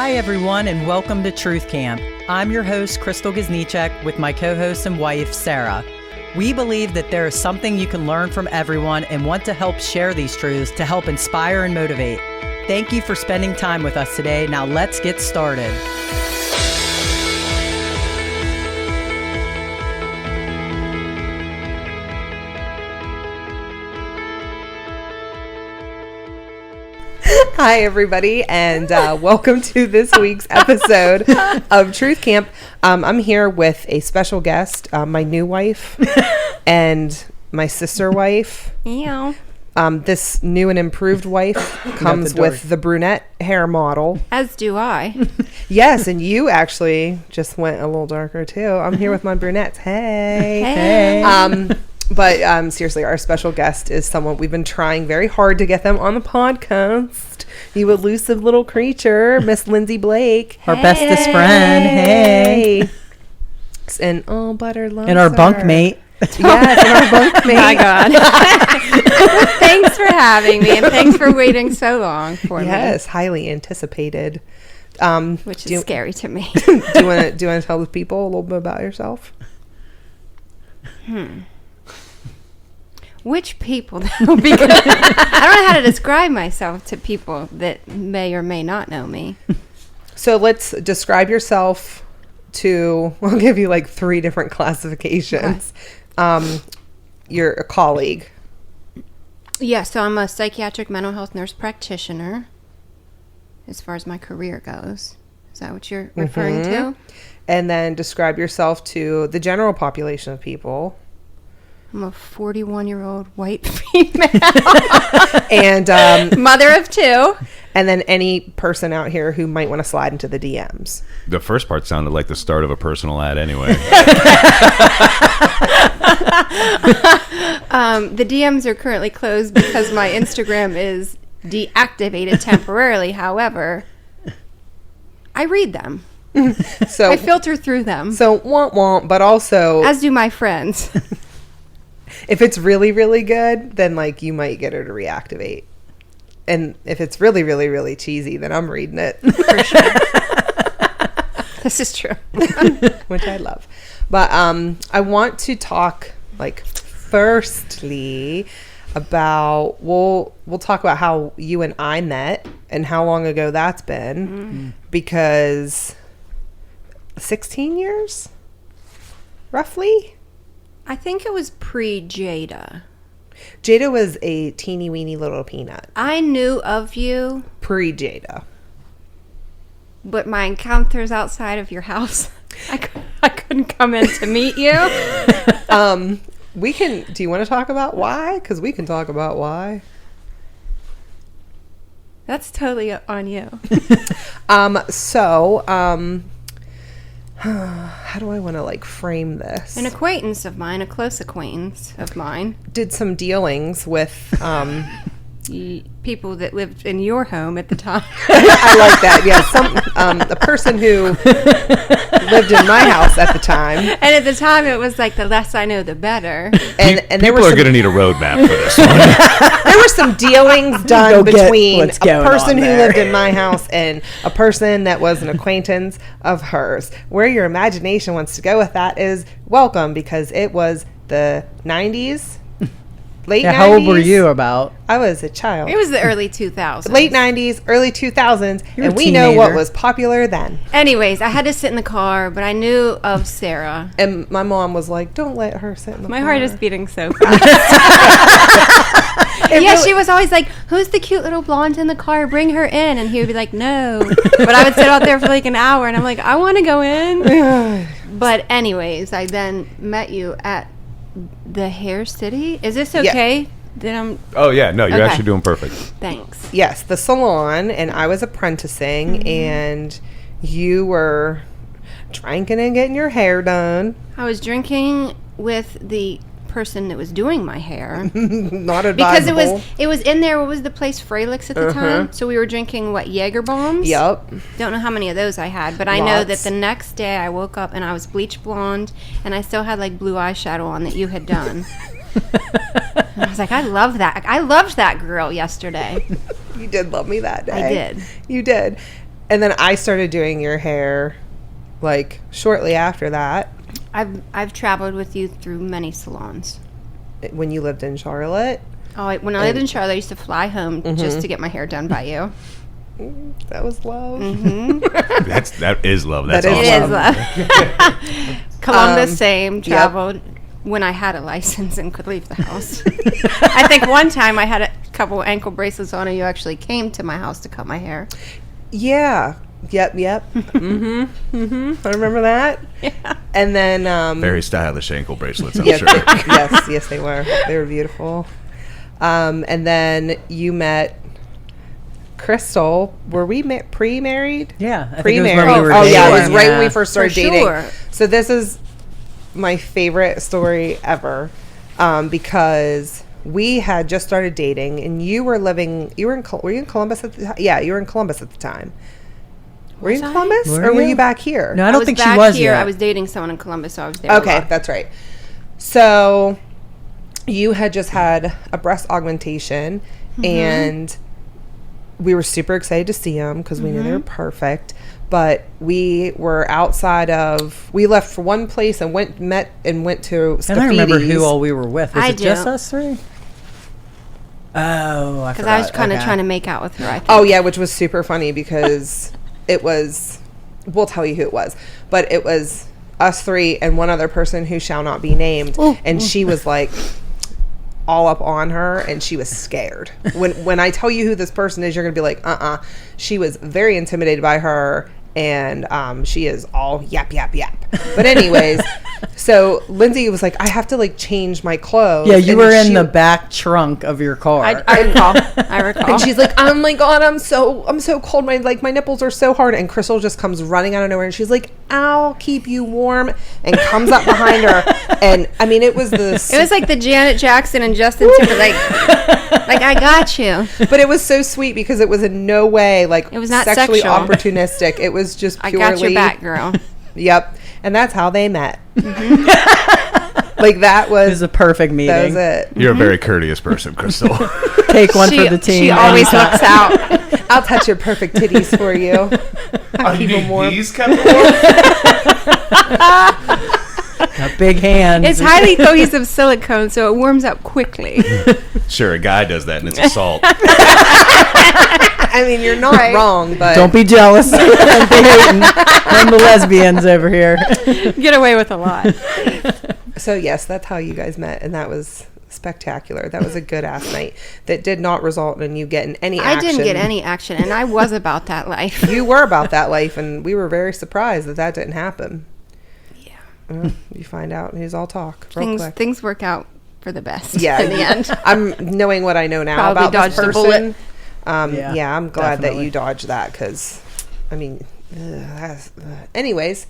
Hi, everyone, and welcome to Truth Camp. I'm your host, Crystal Giznichek, with my co-host and wife, Sarah. We believe that there is something you can learn from everyone and want to help share these truths to help inspire and motivate. Thank you for spending time with us today. Now let's get started. Hi, everybody, and welcome to this week's episode of Truth Camp. I'm here with a special guest, my new wife and my sister wife. Yeah. This new and improved wife comes with the brunette hair model. As do I. Yes, and you actually just went a little darker, too. I'm here with my brunettes. Hey. Hey. But seriously, our special guest is someone we've been trying very hard to get them on the podcast. You elusive little creature, Miss Lindsay Blake. Our bestest friend. Hey. And Butter loves And our her. bunkmate. Yes, and our bunkmate. My God. Thanks for having me, and thanks for waiting so long for me. Yes, highly anticipated. Which is scary to me. Do you want to tell the people a little bit about yourself? Which people, though? Because I don't know how to describe myself to people that may or may not know me. So let's describe yourself to, I'll give you like 3 different classifications. You're a colleague. Yeah, so I'm a psychiatric mental health nurse practitioner as far as my career goes. Is that what you're referring to? And then describe yourself to the general population of people. I'm a 41-year-old white female. And mother of 2. And then any person out here who might want to slide into the DMs. The first part sounded like the start of a personal ad anyway. The DMs are currently closed because my Instagram is deactivated temporarily. However, I read them. So I filter through them. So won't, but also As do my friends. if it's really, really good, then like you might get her to reactivate. And if it's really, really, really cheesy, then I'm reading it. For sure. This is true. Which I love. But I want to talk firstly about we'll talk about how you and I met and how long ago that's been. Because 16 years? Roughly? I think it was pre-Jada. Jada was a teeny weeny little peanut. I knew of you. Pre-Jada. But my encounters outside of your house, I couldn't come in to meet you. Do you want to talk about why? Because we can talk about why. That's totally on you. How do I want to frame this? An acquaintance of mine, a close acquaintance of mine, did some dealings with people that lived in your home at the time. I like that. Yeah, a person who lived in my house at the time. And at the time, it was like the less I know, the better. And there people are going to need a roadmap for this one. There were some dealings done between a person who there. lived in my house and a person that was an acquaintance of hers. Where your imagination wants to go with that is welcome, because it was the 90s. Late 90s. How old were you about? I was a child. It was the early 2000s. Late 90s, early 2000s, You're and a we know what teenager. was popular then. Anyways, I had to sit in the car, but I knew of Sarah. And my mom was like, don't let her sit in the My car. heart is beating so fast. Yeah, she was always like, who's the cute little blonde in the car? Bring her in. And he would be like, no. But I would sit out there for like an hour, and I'm like, I want to go in. But anyways, I then met you at the Hair City. Is this okay? Oh, yeah. No, you're Okay. actually doing perfect. Thanks. Yes, the salon, and I was apprenticing, and you were drinking and getting your hair done. I was drinking with the person that was doing my hair. Not Because advisable. it was in there. What was the place? Fralix at the time. So we were drinking Jaeger bombs. Yep. Don't know how many of those I had, but I know that Lots. the next day I woke up and I was bleach blonde, and I still had blue eyeshadow on that you had done. And I was like, I love that. I loved that girl yesterday. You did love me that day. I did. You did. And then I started doing your hair like shortly after that I've traveled with you through many salons. when you lived in Charlotte. Oh, when I lived in Charlotte, I used to fly home just to get my hair done by you. That was love. That is love. That's That is awesome. It is love. Columbus, same. Traveled when I had a license and could leave the house. I think one time I had a couple ankle bracelets on, and you actually came to my house to cut my hair. Yeah. Yep. I remember that. Yeah. And then Very stylish ankle bracelets, I'm yes, sure. yes, they were. They were beautiful. And then you met Crystal. Were we pre-married? Yeah, I think it was Pre-married. when we were Oh yeah, it was dating, right when we first started For dating. sure. So this is my favorite story ever, because we had just started dating, and you were living. Were you in Columbus at the time? Yeah, you were in Columbus at the time. Were you in Was I? Columbus, Were or were you? you back here? No, I I don't was think she back was here. yet. I was dating someone in Columbus, so I was there. Okay, a lot. that's right. So you had just had a breast augmentation, and we were super excited to see them because we knew they were perfect. But we were outside of. We left for one place and went to Scaffidi's. I don't remember who all we were with. Was I it just do. us three? Oh, I Because forgot. I was kind of Okay. trying to make out with her. I think. Oh yeah, which was super funny because it was. We'll tell you who it was, but it was us three and one other person who shall not be named, and she was like all up on her, and she was scared. When I tell you who this person is, you're gonna be like, She was very intimidated by her, and she is all yap. But anyways, so Lindsay was like, I have to like change my clothes. Yeah, you And were in she- the back trunk of your car. I recall. I recall. And she's like, oh my god, I'm so cold. My nipples are so hard. And Crystal just comes running out of nowhere, and she's like, I'll keep you warm, and comes up behind her. And I mean, it was It was like the Janet Jackson and Justin Timberlake. Like, I got you. but it was so sweet because it was in no way like It was not sexually sexual. opportunistic. It was just I purely got your back, girl. Yep. And that's how they met. Like that it was was a perfect meeting. that was it. You're a very courteous person, Crystal. Take one for the team. She always anytime. looks out. I'll touch your perfect titties for you. I'll keep them warm. A big hand. It's highly cohesive silicone, so it warms up quickly. Sure, a guy does that and it's assault. I mean, you're not wrong, but Don't be jealous. Don't be hating on the lesbians over here. Get away with a lot. so yes, that's how you guys met, and that was spectacular. That was a good ass night that did not result in you getting any action. I didn't get any action, and I was about that life. You were about that life, and we were very surprised that didn't happen. Yeah. You find out, and he's all talk real quick. Things work out for the best. Yeah, in the end. I'm knowing what I know now Probably about this dodged a person. bullet. Yeah, I'm glad that definitely. you dodged that because, I mean, anyways.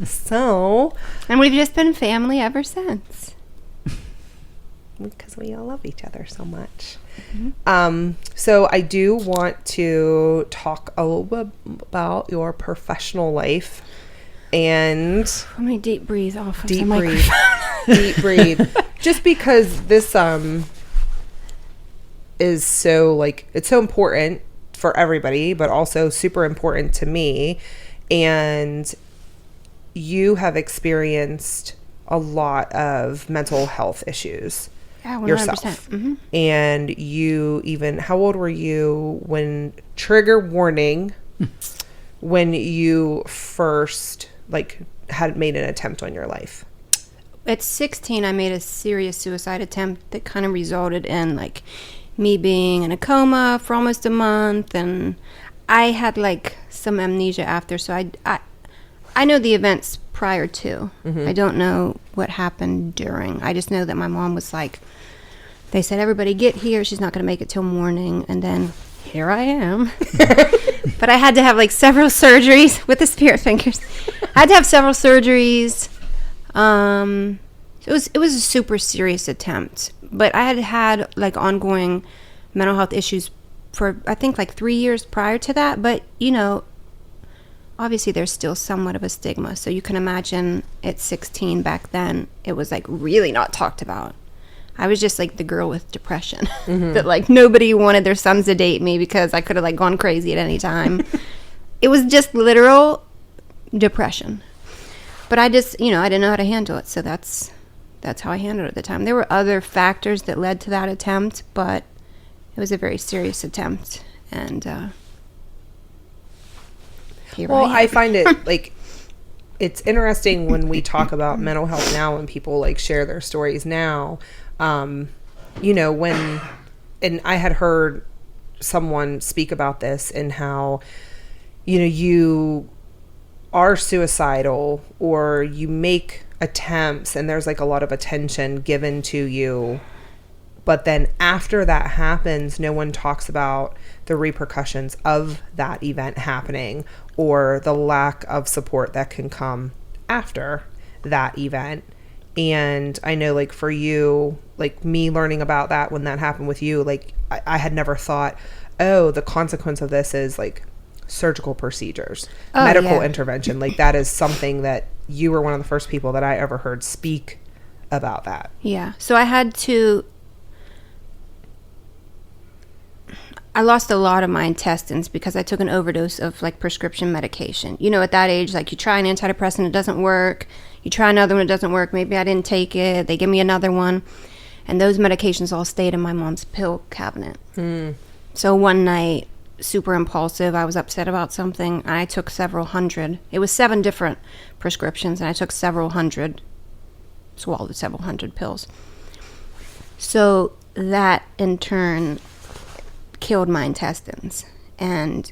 So, And we've just been family ever since. because we all love each other so much. So I do want to talk a little bit about your professional life and Let me deep breathe off of deep the breathe. microphone. Deep breathe. Just because this is so like it's so important for everybody, but also super important to me. And you have experienced a lot of mental health issues Yeah, 100%. yourself. And you even, how old were you when, trigger warning, when you first like had made an attempt on your life? At 16, I made a serious suicide attempt that kind of resulted in like me being in a coma for almost a month, and I had like some amnesia after. So I know the events prior to. I don't know what happened during. I just know that my mom was like, they said, everybody get here. She's not going to make it till morning. And then here I am. But I had to have like several surgeries with the spirit fingers. I had to have several surgeries. It was a super serious attempt, but I had like ongoing mental health issues for I think like 3 years prior to that. But you know, obviously there's still somewhat of a stigma. So you can imagine at 16 back then, it was like really not talked about. I was just like the girl with depression that like nobody wanted their sons to date me because I could have like gone crazy at any time. it was just literal depression. But I just, I didn't know how to handle it. So that's how I handled it at the time. There were other factors that led to that attempt, but it was a very serious attempt. And I find it like it's interesting when we talk about mental health now and people like share their stories now. And I had heard someone speak about this and how, you are suicidal or you make attempts and there's like a lot of attention given to you. But then after that happens, no one talks about the repercussions of that event happening or the lack of support that can come after that event. And I know like for you, like me learning about that when that happened with you, like I had never thought, oh, the consequence of this is like surgical procedures, medical intervention. Like that is something that you were one of the first people that I ever heard speak about that. Yeah. So I lost a lot of my intestines because I took an overdose of like prescription medication. At that age, like you try an antidepressant, it doesn't work. You try another one, it doesn't work. Maybe I didn't take it. They give me another one. And those medications all stayed in my mom's pill cabinet. So one night, super impulsive, I was upset about something. I took several hundred. It was 7 different prescriptions, and I took swallowed several hundred pills. So that in turn killed my intestines, and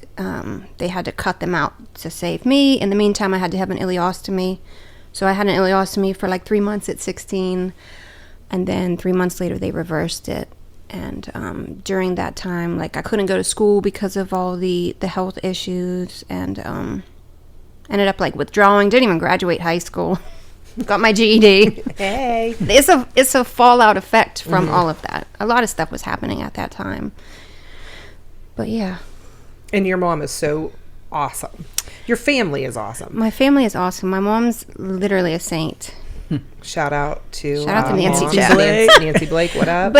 they had to cut them out to save me. In the meantime, I had to have an ileostomy. So I had an ileostomy for like 3 months at 16, and then 3 months later they reversed it. And during that time, like I couldn't go to school because of all the health issues, and ended up like withdrawing. Didn't even graduate high school. Got my GED. Hey, it's a fallout effect from all of that. A lot of stuff was happening at that time. But yeah. And your mom is so awesome. Your family is awesome. My family is awesome. My mom's literally a saint. Shout out to Nancy Blake. Nancy Blake, what up?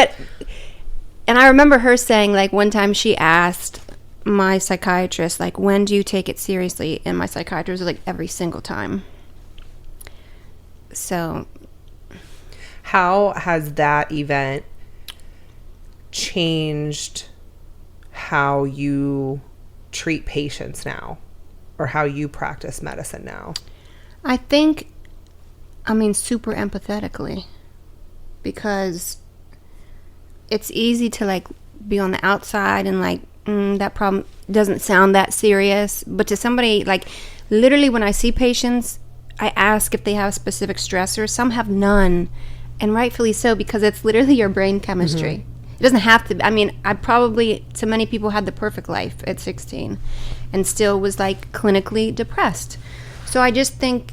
And I remember her saying, like, one time she asked my psychiatrist, like, when do you take it seriously? And my psychiatrist was like, every single time. So. How has that event changed how you treat patients now, or how you practice medicine now? I think, super empathetically, because it's easy to like be on the outside and like, that problem doesn't sound that serious. But to somebody, like literally when I see patients, I ask if they have specific stressors. Some have none, and rightfully so, because it's literally your brain chemistry. It doesn't have to. I probably, to many people, had the perfect life at 16 and still was like clinically depressed. So I just think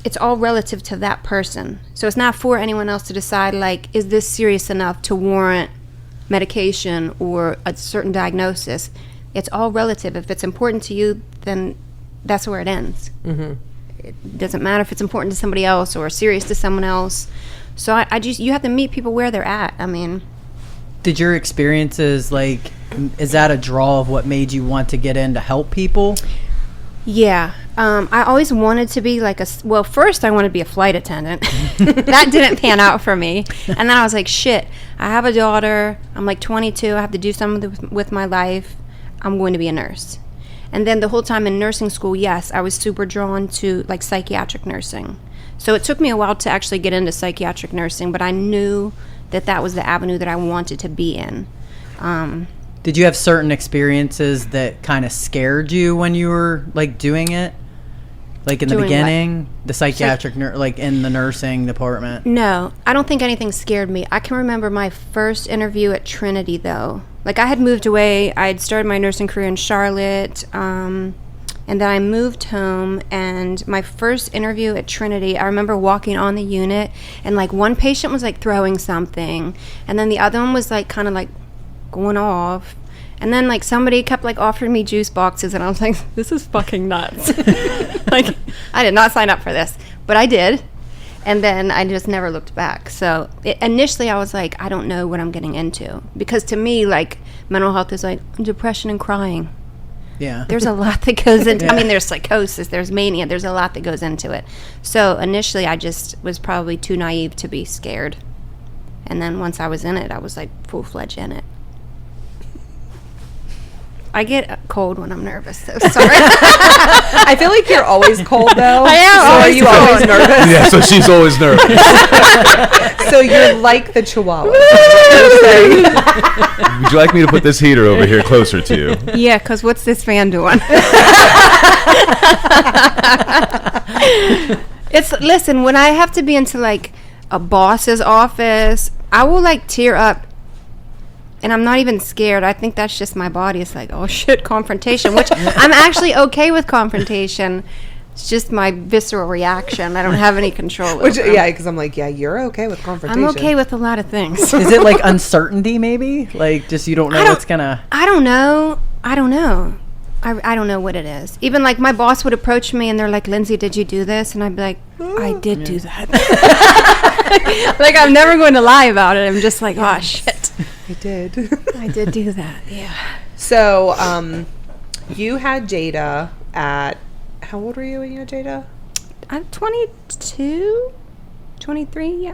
it's all relative to that person. So it's not for anyone else to decide, like, is this serious enough to warrant medication or a certain diagnosis? It's all relative. If it's important to you, then that's where it ends. It doesn't matter if it's important to somebody else or serious to someone else. So you have to meet people where they're at. Did your experiences, like, is that a draw of what made you want to get in to help people? Yeah. I always wanted to be like first I wanted to be a flight attendant. That didn't pan out for me. And then I was like, shit, I have a daughter. I'm like 22. I have to do something with my life. I'm going to be a nurse. And then the whole time in nursing school, yes, I was super drawn to like psychiatric nursing. So it took me a while to actually get into psychiatric nursing, but I knew that was the avenue that I wanted to be in. Did you have certain experiences that kind of scared you when you were like doing it? Like in the beginning, the psychiatric like in the nursing department? No, I don't think anything scared me. I can remember my first interview at Trinity though. Like I had moved away. I had started my nursing career in Charlotte. And then I moved home, and my first interview at Trinity, I remember walking on the unit, and like one patient was like throwing something, and then the other one was like kind of like going off, and then like somebody kept like offering me juice boxes, and I was like, this is fucking nuts. Like I did not sign up for this, but I did. And then I just never looked back. So initially I was like, I don't know what I'm getting into, because to me, like, mental health is like depression and crying. Yeah. There's a lot that goes into I mean, there's psychosis, there's mania, there's a lot that goes into it. So initially I just was probably too naive to be scared. And then once I was in it, I was like full-fledged in it. I get cold when I'm nervous, so sorry. I feel like you're always cold, though. I am So are always you cold. always nervous? Yeah, so she's always nervous. So you're like the Chihuahua. Would you like me to put this heater over here closer to you? Yeah, because what's this fan doing? Listen, when I have to be into like a boss's office, I will like tear up. And I'm not even scared. I think that's just my body. It's like, oh shit, confrontation, which I'm actually okay with confrontation. It's just my visceral reaction. I don't have any control over. Yeah, because I'm like, yeah, you're okay with confrontation. I'm okay with a lot of things. Is it like uncertainty maybe? Like just you don't know what's gonna... I don't know. I don't know what it is. Even like my boss would approach me and they're like, Lindsay, did you do this? And I'd be like, I did do that. Like I'm never going to lie about it. I'm just like, oh shit. I did. I did do that, yeah. So, you had Jada at, how old were you when you had Jada? I'm 22, 23, yeah.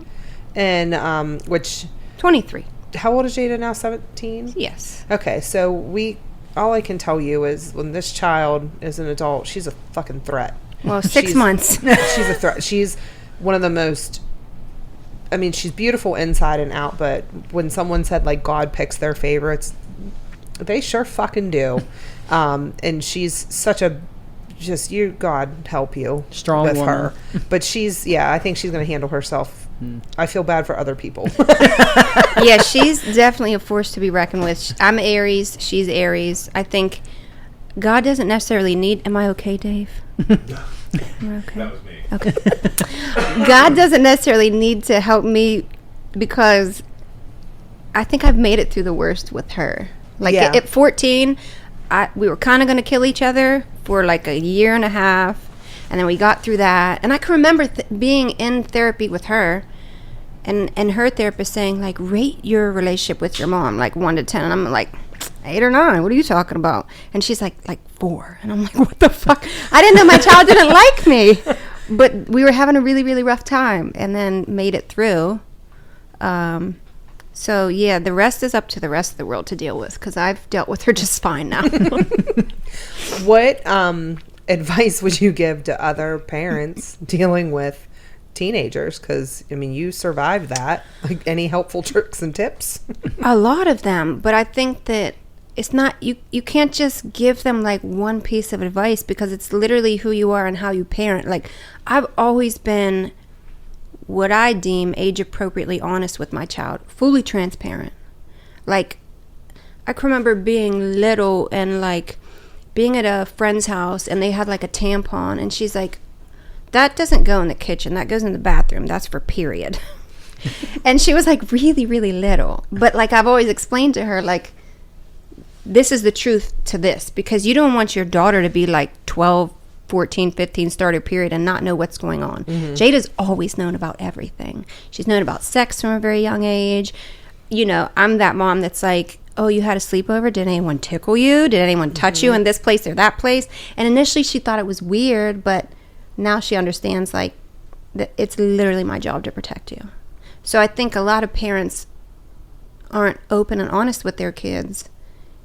And, which, 23. how old is Jada now, 17? Yes. Okay, so all I can tell you is when this child is an adult, she's a fucking threat. Well, 6 months. She's a threat. She's one of the most, I mean, she's beautiful inside and out, but when someone said, like, God picks their favorites, they sure fucking do. And she's such a, just, God help you. Strong with woman. her. But I think she's going to handle herself. I feel bad for other people. Yeah, she's definitely a force to be reckoned with. I'm Aries. She's Aries. I think God doesn't necessarily need, am I okay, Dave? You're okay. That was me. Okay. God doesn't necessarily need to help me because I think I've made it through the worst with her. Like at 14, we were kind of going to kill each other for like a year and a half. And then we got through that. And I can remember being in therapy with her and her therapist saying, like, rate your relationship with your mom, like 1 to 10. And I'm like, 8 or 9. What are you talking about? And she's like 4. And I'm like, what the fuck? I didn't know my child didn't like me. But we were having a really, really rough time and then made it through. So, yeah, the rest is up to the rest of the world to deal with because I've dealt with her just fine now. What advice would you give to other parents dealing with teenagers? Because, I mean, you survived that. Like, any helpful tricks and tips? A lot of them, but I think that it's not, you can't just give them like one piece of advice because it's literally who you are and how you parent. Like, I've always been what I deem age appropriately honest with my child, fully transparent. Like, I can remember being little and like being at a friend's house and they had like a tampon and she's like, that doesn't go in the kitchen, that goes in the bathroom, that's for period. And she was like really, really little. But like I've always explained to her, like, this is the truth to this because you don't want your daughter to be like 12, 14, 15, start her period and not know what's going on. Mm-hmm. Jada's always known about everything. She's known about sex from a very young age. You know, I'm that mom that's like, oh, you had a sleepover? Did anyone tickle you? Did anyone touch you in this place or that place? And initially she thought it was weird, but now she understands like that it's literally my job to protect you. So I think a lot of parents aren't open and honest with their kids.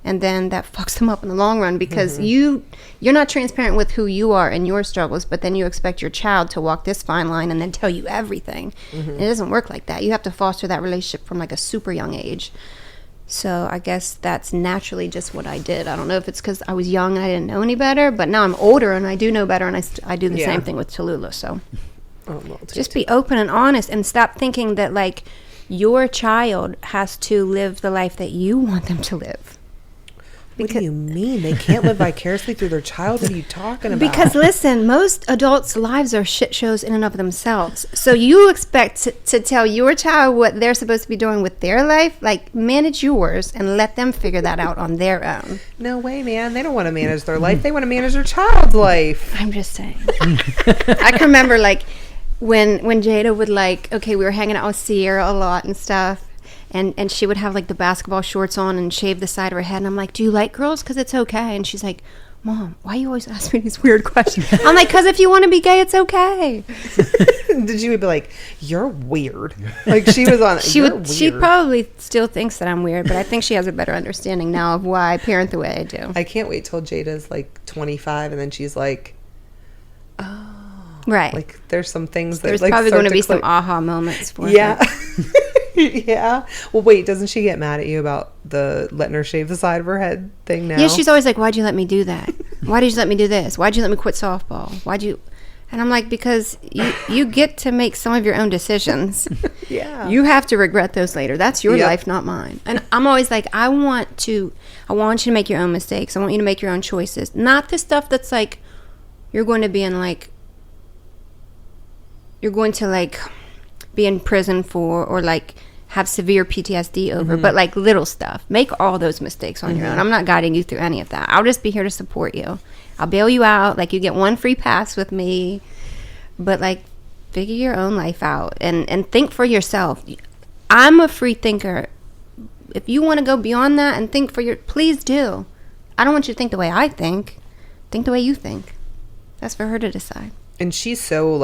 And then that fucks them up in the long run because you're not transparent with who you are and your struggles, but then you expect your child to walk this fine line and then tell you everything. It doesn't work like that. You have to foster that relationship from like a super young age. So I guess that's naturally just what I did. I don't know if it's because I was young and I didn't know any better, but now I'm older and I do know better, and I do the same thing with Tallulah. So just be open and honest and stop thinking that like your child has to live the life that you want them to live. What do you mean? They can't live vicariously through their child? What are you talking about? Because listen, most adults' lives are shit shows in and of themselves. So you expect to tell your child what they're supposed to be doing with their life? Like, manage yours and let them figure that out on their own. No way, man. They don't want to manage their life. They want to manage their child's life. I'm just saying. I can remember, like, when Jada would, like, okay, we were hanging out with Sierra a lot and stuff. And she would have like the basketball shorts on and shave the side of her head. And I'm like, do you like girls? Because it's okay. And she's like, Mom, why you always ask me these weird questions? I'm like, because if you want to be gay, it's okay. Did you be like, you're weird? Like she was on. She probably still thinks that I'm weird, but I think she has a better understanding now of why I parent the way I do. I can't wait till Jada's like 25, and then she's like, oh, right. Like there's some things that there's like probably going to be click. some aha moments for Yeah. her. Yeah. Well, wait, doesn't she get mad at you about the letting her shave the side of her head thing now? Yeah, she's always like, why'd you let me do that? Why did you let me do this? Why'd you let me quit softball? Why'd you... And I'm like, because you get to make some of your own decisions. Yeah. You have to regret those later. That's your Yep. life, not mine. And I'm always like, I want you to make your own mistakes. I want you to make your own choices. Not the stuff that's like, you're going to be in prison for, or like have severe PTSD over, but like little stuff. Make all those mistakes on your own. I'm not guiding you through any of that. I'll just be here to support you. I'll bail you out. Like, you get one free pass with me, but like, figure your own life out and think for yourself. I'm a free thinker. If you want to go beyond that and think please do. I don't want you to think the way I think. Think the way you think. That's for her to decide. And she's so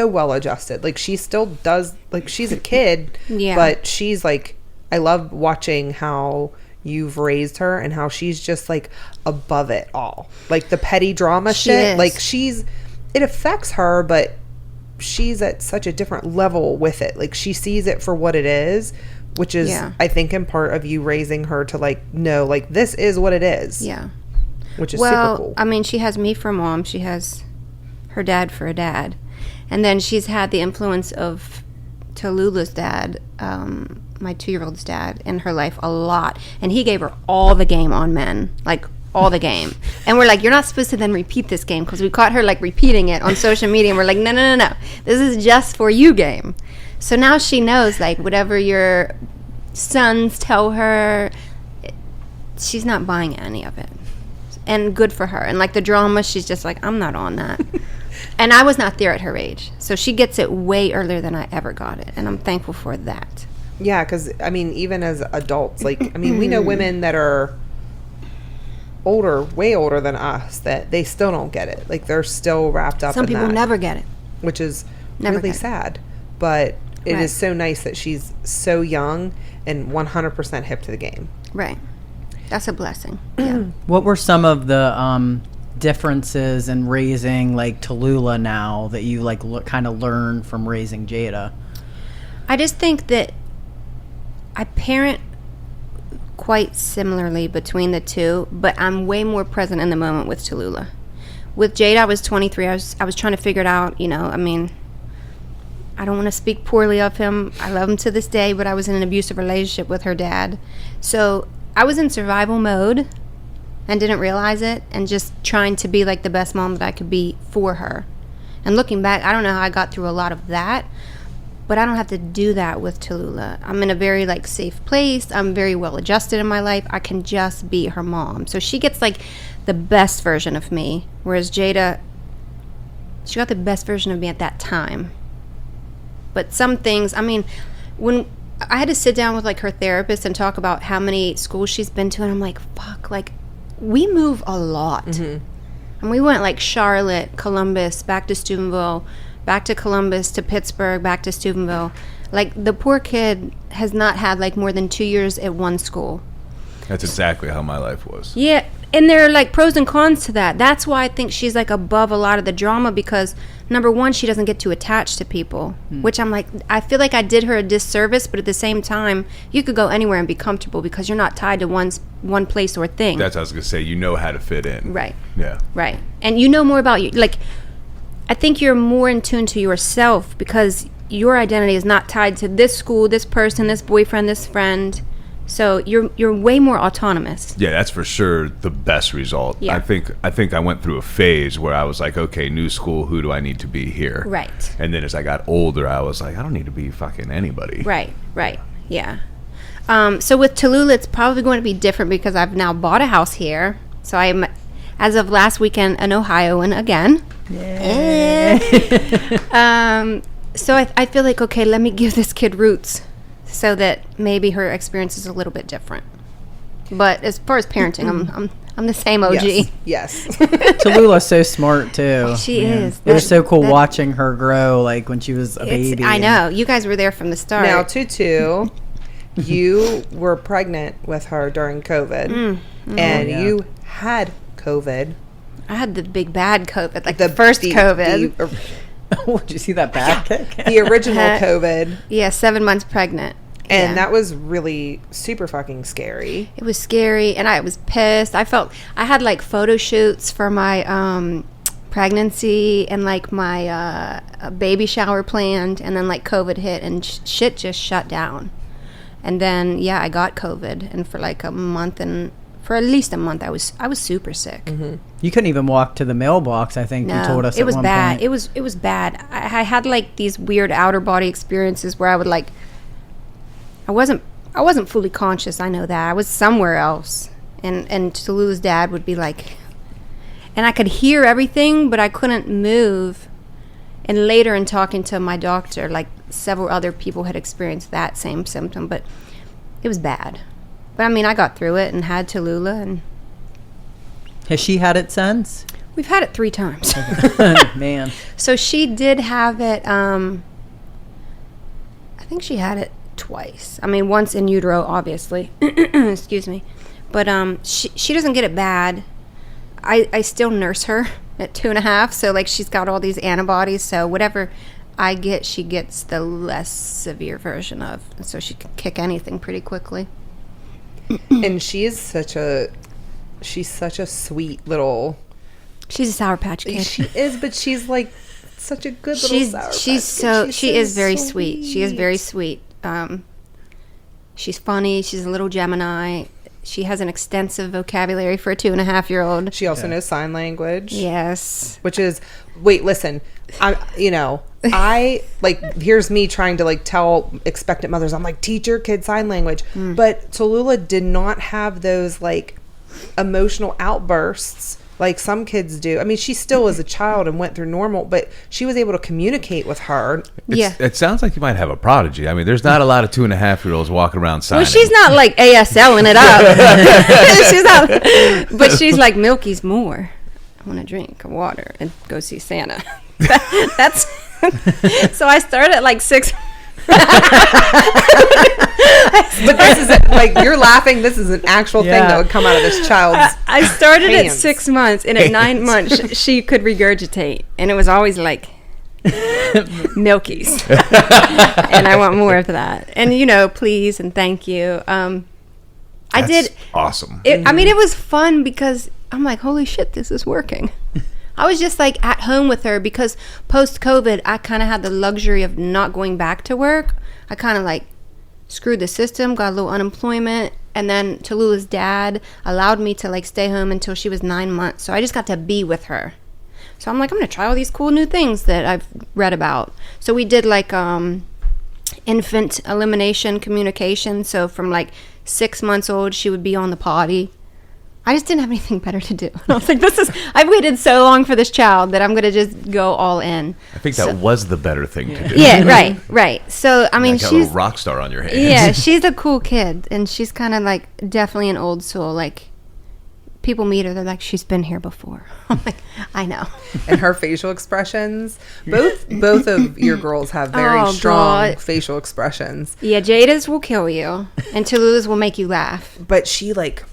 well adjusted. Like she still does, like she's a kid, Yeah. but she's like, I love watching how you've raised her and how she's just like above it all. Like the petty drama She shit. is. Like it affects her, but she's at such a different level with it. Like she sees it for what it is, which is, Yeah. I think, in part of you raising her to like, no, like this is what it is. Yeah. Which is super cool. I mean, she has me for a mom. She has her dad for a dad. And then she's had the influence of Tallulah's dad, my 2-year-old's dad, in her life a lot. And he gave her all the game on men, like all the game. And we're like, you're not supposed to then repeat this game, because we caught her like repeating it on social media. And we're like, no. This is just for you game. So now she knows, like, whatever your sons tell her, she's not buying any of it. And good for her. And like the drama, she's just like, I'm not on that. And I was not there at her age. So she gets it way earlier than I ever got it. And I'm thankful for that. Yeah, because, I mean, even as adults, like, I mean, we know women that are older, way older than us, that they still don't get it. Like, they're still wrapped up Some in people that, never get it. which is Never really get it. sad. But it Right. is so nice that she's so young and 100% hip to the game. Right. That's a blessing. Yeah. What were some of the differences in raising like Tallulah now that you like kind of learned from raising Jada? I just think that I parent quite similarly between the two, but I'm way more present in the moment with Tallulah. With Jada, I was 23. I was trying to figure it out. You know, I mean, I don't want to speak poorly of him. I love him to this day, but I was in an abusive relationship with her dad. So I was in survival mode and didn't realize it, and just trying to be like the best mom that I could be for her. And looking back, I don't know how I got through a lot of that, but I don't have to do that with Tallulah. I'm in a very like safe place. I'm very well adjusted in my life. I can just be her mom. So she gets like the best version of me, whereas Jada, she got the best version of me at that time. But some things, I mean, when I had to sit down with like her therapist and talk about how many schools she's been to, and I'm like, fuck, like we move a lot. And we went like Charlotte, Columbus, back to Steubenville, back to Columbus, to Pittsburgh, back to Steubenville. Like the poor kid has not had like more than 2 years at one school. That's exactly how my life was. Yeah, and there are like pros and cons to that. That's why I think she's like above a lot of the drama, because number one, she doesn't get too attached to people, which I'm like, I feel like I did her a disservice, but at the same time, you could go anywhere and be comfortable because you're not tied to one place or thing. That's what I was going to say. You know how to fit in. Right. Yeah. Right. And you know more about you. Like, I think you're more in tune to yourself because your identity is not tied to this school, this person, this boyfriend, this friend. So you're way more autonomous. Yeah, that's for sure the best result. Yeah. I think I went through a phase where I was like, okay, new school, who do I need to be here? Right. And then as I got older, I was like, I don't need to be fucking anybody. Right. Yeah. So with Tallulah, it's probably going to be different because I've now bought a house here. So I'm, as of last weekend, an Ohioan again. Yeah. So I feel like, okay, let me give this kid roots. so that maybe her experience is a little bit different. But as far as parenting, I'm the same OG. Yes. Tallulah's so smart too. She is. It was so cool watching her grow, like when she was a baby. I know. You guys were there from the start. Now, Tutu, you were pregnant with her during COVID, and you had COVID. I had the big bad COVID, like the first COVID. Did you see that back kick? The original COVID. Yeah, 7 months pregnant. And that was really super fucking scary. It was scary, and I was pissed. I had like photo shoots for my pregnancy and like my baby shower planned, and then like COVID hit and shit just shut down. And then I got COVID, and for like a month and for at least a month I was super sick. Mm-hmm. You couldn't even walk to the mailbox. I think you told us it was at one bad. point. It was bad. I had like these weird outer body experiences where I would like. I wasn't fully conscious. I know that I was somewhere else, and Tallulah's dad would be like, and I could hear everything, but I couldn't move. And later, in talking to my doctor, like several other people had experienced that same symptom, but it was bad. But I mean, I got through it and had Tallulah, and Has she had it since? we've had it 3 times. Man. So she did have it. I think she had it twice. I mean, once in utero, obviously. Excuse me. But she doesn't get it bad. I still nurse her at 2.5, so like she's got all these antibodies. So whatever I get, she gets the less severe version of, so she can kick anything pretty quickly. And she's such a sweet little. She's a Sour Patch Kid. She is, but she's like such a good little Sour Patch Kid. She is very sweet. She is very sweet. She's funny. She's a little Gemini. She has an extensive vocabulary for a 2.5-year-old. She also knows sign language. Yes. Which is, wait, listen, I like, here's me trying to like tell expectant mothers, I'm like, teach your kid sign language. But Tallulah did not have those like emotional outbursts like some kids do. I mean, she still was a child and went through normal, but she was able to communicate with her. It sounds like you might have a prodigy. I mean, there's not a lot of 2.5-year-olds walking around signing. Well, she's not like ASLing it up. She's not, but she's like, Milky's more. I want to drink water and go see Santa. That's so I started at like 6. But this isn't like, you're laughing, this is an actual thing that would come out of this child's I started hands. at 6 months, and at 9 months she could regurgitate, and it was always like Milky's. And I want more of that, and please and thank you. I did awesome. I mean, it was fun because I'm like, holy shit, this is working. I was just like at home with her because post-COVID, I kind of had the luxury of not going back to work. I kind of like screwed the system, got a little unemployment, and then Tallulah's dad allowed me to like stay home until she was 9 months. So I just got to be with her. So I'm like, I'm going to try all these cool new things that I've read about. So we did like infant elimination communication. So from like 6 months old, she would be on the potty. I just didn't have anything better to do. I was like, I've waited so long for this child that I'm going to just go all in. I think that was the better thing to do. Yeah, right. So, I mean, like a little rock star on your hands. Yeah, she's a cool kid, and she's kind of like definitely an old soul. Like, people meet her, they're like, she's been here before. I'm like, I know. And her facial expressions, both of your girls have very strong facial expressions. Yeah, Jada's will kill you, and Tallulah's will make you laugh. But she like...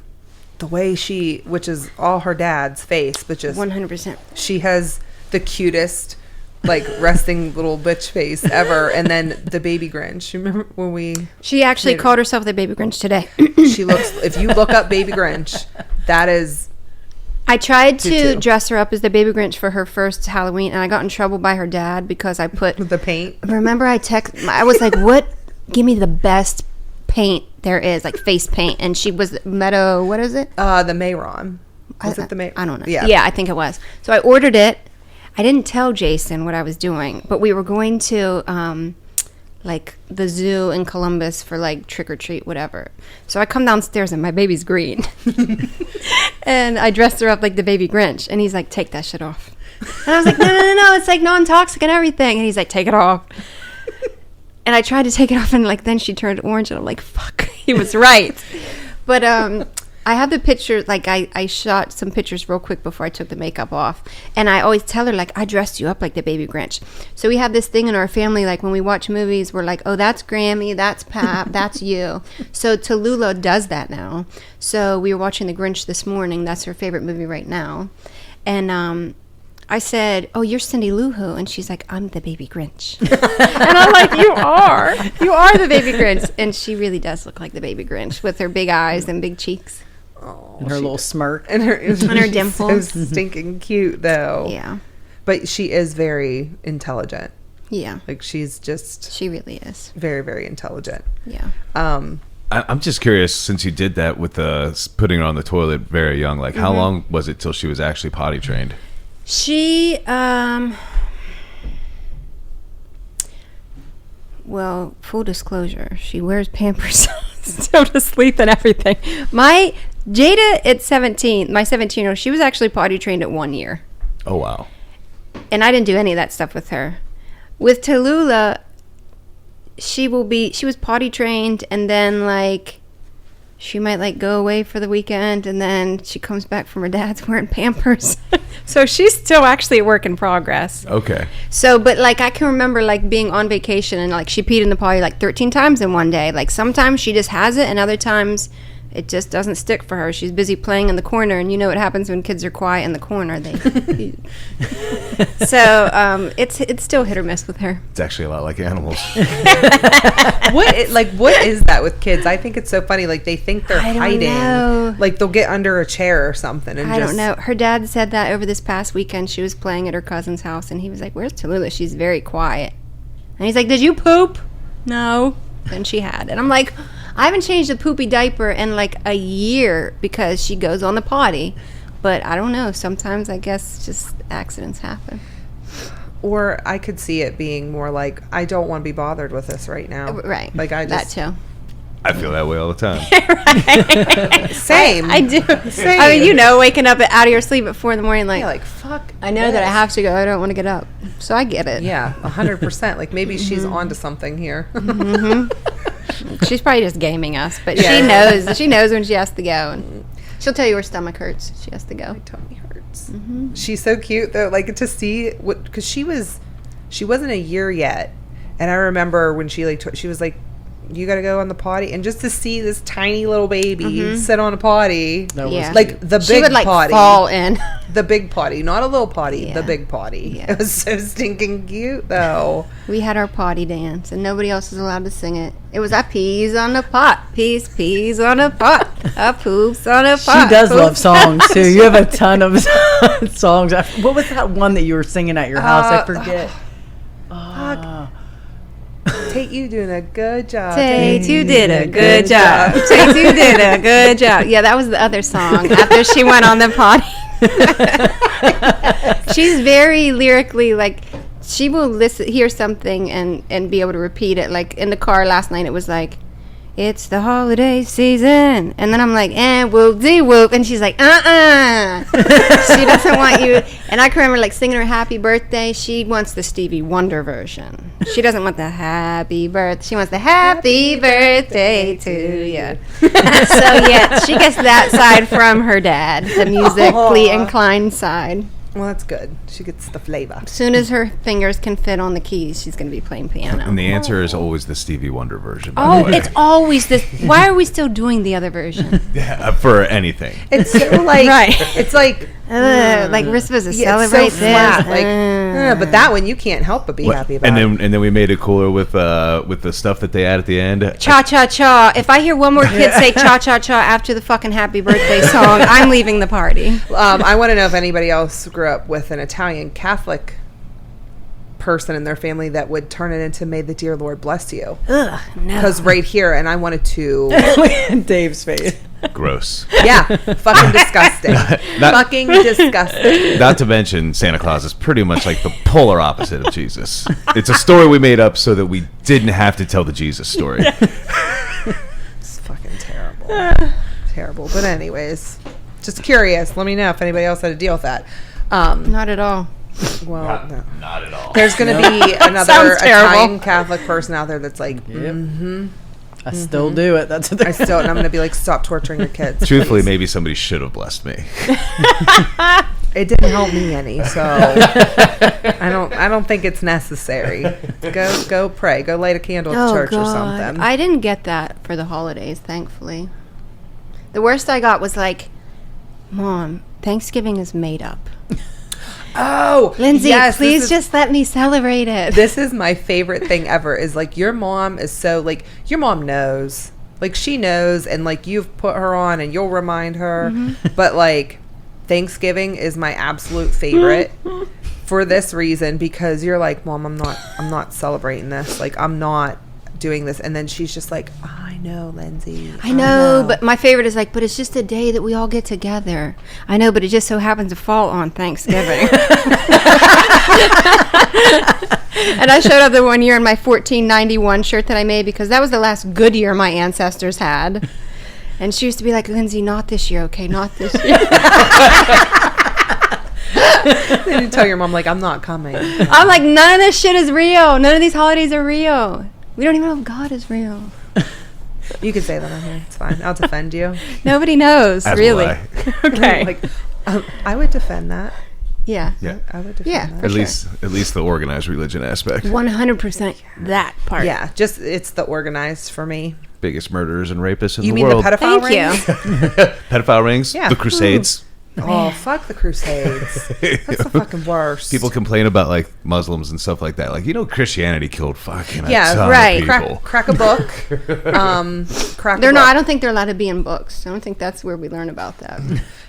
the way which is all her dad's face, but just 100%. She has the cutest, like resting little bitch face ever. And then the baby Grinch. You remember when She actually called herself the baby Grinch today. She looks. If you look up baby Grinch, that is. I tried to dress her up as the baby Grinch for her first Halloween, and I got in trouble by her dad because I put the paint. Remember, I was like, "What? Give me the best paint there is, like face paint." And she was Meadow, what is it? The Mayron. Was it the Mayron? I don't know. Yeah, I think it was. So I ordered it. I didn't tell Jason what I was doing, but we were going to like the zoo in Columbus for like trick or treat, whatever. So I come downstairs and my baby's green. And I dressed her up like the baby Grinch, and he's like, take that shit off. And I was like, no, it's like non-toxic and everything. And he's like, take it off. And I tried to take it off, and like then she turned orange, and I'm like, fuck, he was right. But I have the pictures, like I shot some pictures real quick before I took the makeup off. And I always tell her, like, I dressed you up like the baby Grinch. So we have this thing in our family, like when we watch movies, we're like, oh, that's Grammy, that's Pap, that's you. So Tallulah does that now. So we were watching The Grinch this morning. That's her favorite movie right now. And I said, oh, you're Cindy Lou Who. And she's like, I'm the baby Grinch. And I'm like, you are the baby Grinch. And she really does look like the baby Grinch with her big eyes and big cheeks. Oh, And her little smirk. and her dimples. So stinking cute, though. Yeah. But she is very intelligent. Yeah. Like, she's just She really is. very, very intelligent. Yeah. I'm just curious, since you did that with putting her on the toilet very young, like how long was it till she was actually potty trained? She, well, full disclosure, she wears Pampers still to sleep and everything. My Jada at 17, my 17-year-old, she was actually potty trained at 1 year. Oh, wow. And I didn't do any of that stuff with her. With Tallulah, she was potty trained, and then like she might like go away for the weekend, and then she comes back from her dad's wearing Pampers. So she's still actually a work in progress. Okay. So, but like I can remember like being on vacation, and like she peed in the potty like 13 times in one day. Like sometimes she just has it, and other times it just doesn't stick for her. She's busy playing in the corner, and you know what happens when kids are quiet in the corner. So it's still hit or miss with her. It's actually a lot like animals. What is that with kids? I think it's so funny. Like, they think they're hiding. Know. Like, they'll get under a chair or something. And I don't know. Her dad said that over this past weekend. She was playing at her cousin's house, and he was like, where's Tallulah? She's very quiet. And he's like, did you poop? No. And she had. And I'm like, I haven't changed a poopy diaper in like a year because she goes on the potty. But I don't know. Sometimes I guess just accidents happen. Or I could see it being more like, I don't want to be bothered with this right now. Right. Like, I just... That too. I feel that way all the time. Same. I do. Same. I mean, you know, waking up out of your sleep at 4 a.m, like, Yeah, like, fuck. I know that I have to go. I don't want to get up. So I get it. Yeah, 100%. Like, maybe she's onto something here. She's probably just gaming us, but Yeah. she knows. She knows when she has to go, and she'll tell you her stomach hurts. She has to go. My tummy hurts. She's so cute, though. Like, to see what... Because she wasn't a year yet. And I remember when she, like, she was like, you gotta go on the potty, and just to see this tiny little baby sit on a potty, Yeah. like the big She would like potty, fall in. the big potty, not a little potty, Yeah. the big potty. Yeah. It was so stinking cute, though. We had our potty dance, and nobody else was allowed to sing it. It was I peas on a pot, peas on a pot, I poops on a pot. She does poops. love songs too. You have a ton of songs. What was that one that you were singing at your house? I forget. Tate, you doing a good job. Tate, you did a good job. Tate, you did a good job. Yeah, that was the other song after she went on the potty. She's very lyrically, like, she will hear something and be able to repeat it. Like in the car last night, it was like, it's the holiday season. And then I'm like, whoop-de-whoop. And she's like, She doesn't want you. And I can remember, like, singing her happy birthday. She wants the Stevie Wonder version. She doesn't want the happy birthday. She wants the happy birthday to you. So, yeah, she gets that side from her dad, the musically inclined side. Well, that's good. She gets the flavor. As soon as her fingers can fit on the keys, she's going to be playing piano. And the answer is always the Stevie Wonder version. By the way. It's always this. Why are we still doing the other version? Yeah, for anything. It's so like, Right. It's like, Like we're supposed to yeah, it's celebrate so flat. this. Like, but that one you can't help but be happy about. And then we made it cooler with the stuff that they add at the end. Cha cha cha. If I hear one more kid say cha cha cha after the fucking happy birthday song, I'm leaving the party. I want to know if anybody else grew up with an Italian Catholic person in their family that would turn it into "May the dear Lord bless you." Ugh, no. Because right here, and I wanted to, Dave's face. Gross. yeah, fucking disgusting, fucking disgusting. Not to mention, Santa Claus is pretty much like the polar opposite of Jesus. It's a story we made up so that we didn't have to tell the Jesus story. It's fucking terrible, terrible. But anyways, just curious. Let me know if anybody else had to deal with that. Not at all. Well, no. Not at all. There's going to be another Sounds terrible. Italian Catholic person out there that's like, I still do it. That's what I still, and I'm going to be like, stop torturing your kids. Truthfully, please. maybe somebody should have blessed me. It didn't help me any, so I don't think it's necessary. Go pray. Go light a candle at the church or something. I didn't get that for the holidays, thankfully. The worst I got was like, Mom, Thanksgiving is made up. Oh, Lindsay, yes, please just let me celebrate it. This is my favorite thing ever. Is like your mom is so like your mom knows, like she knows, and like you've put her on, and you'll remind her. But like Thanksgiving is my absolute favorite for this reason, because you're like, Mom, I'm not celebrating this. Like I'm not doing this, and then she's just like, I know, Lindsay. I know, but my favorite is like, but it's just a day that we all get together. I know, but it just so happens to fall on Thanksgiving. And I showed up the one year in my 1491 shirt that I made because that was the last good year my ancestors had. And she used to be like, Lindsay, not this year, okay? Not this year. Then you tell your mom, like, I'm not coming. I'm like, none of this shit is real. None of these holidays are real. We don't even know if God is real. You can say that on here. It's fine. I'll defend you. Nobody knows, As really. will I. Okay. Like, I would defend that. Yeah. Yeah. I would defend Yeah, that. for At sure. least the organized religion aspect. 100% that part. Yeah, just it's the organized for me. Biggest murderers and rapists in You the mean world. the pedophile Thank rings? you. Pedophile rings. Yeah. The Crusades. Oh, fuck the Crusades. That's the fucking worst. People complain about like Muslims and stuff like that. Like, Christianity killed fucking a ton right. of people. Crack a book. Crack They're a not, I book. don't think they're allowed to be in books. I don't think that's where we learn about that.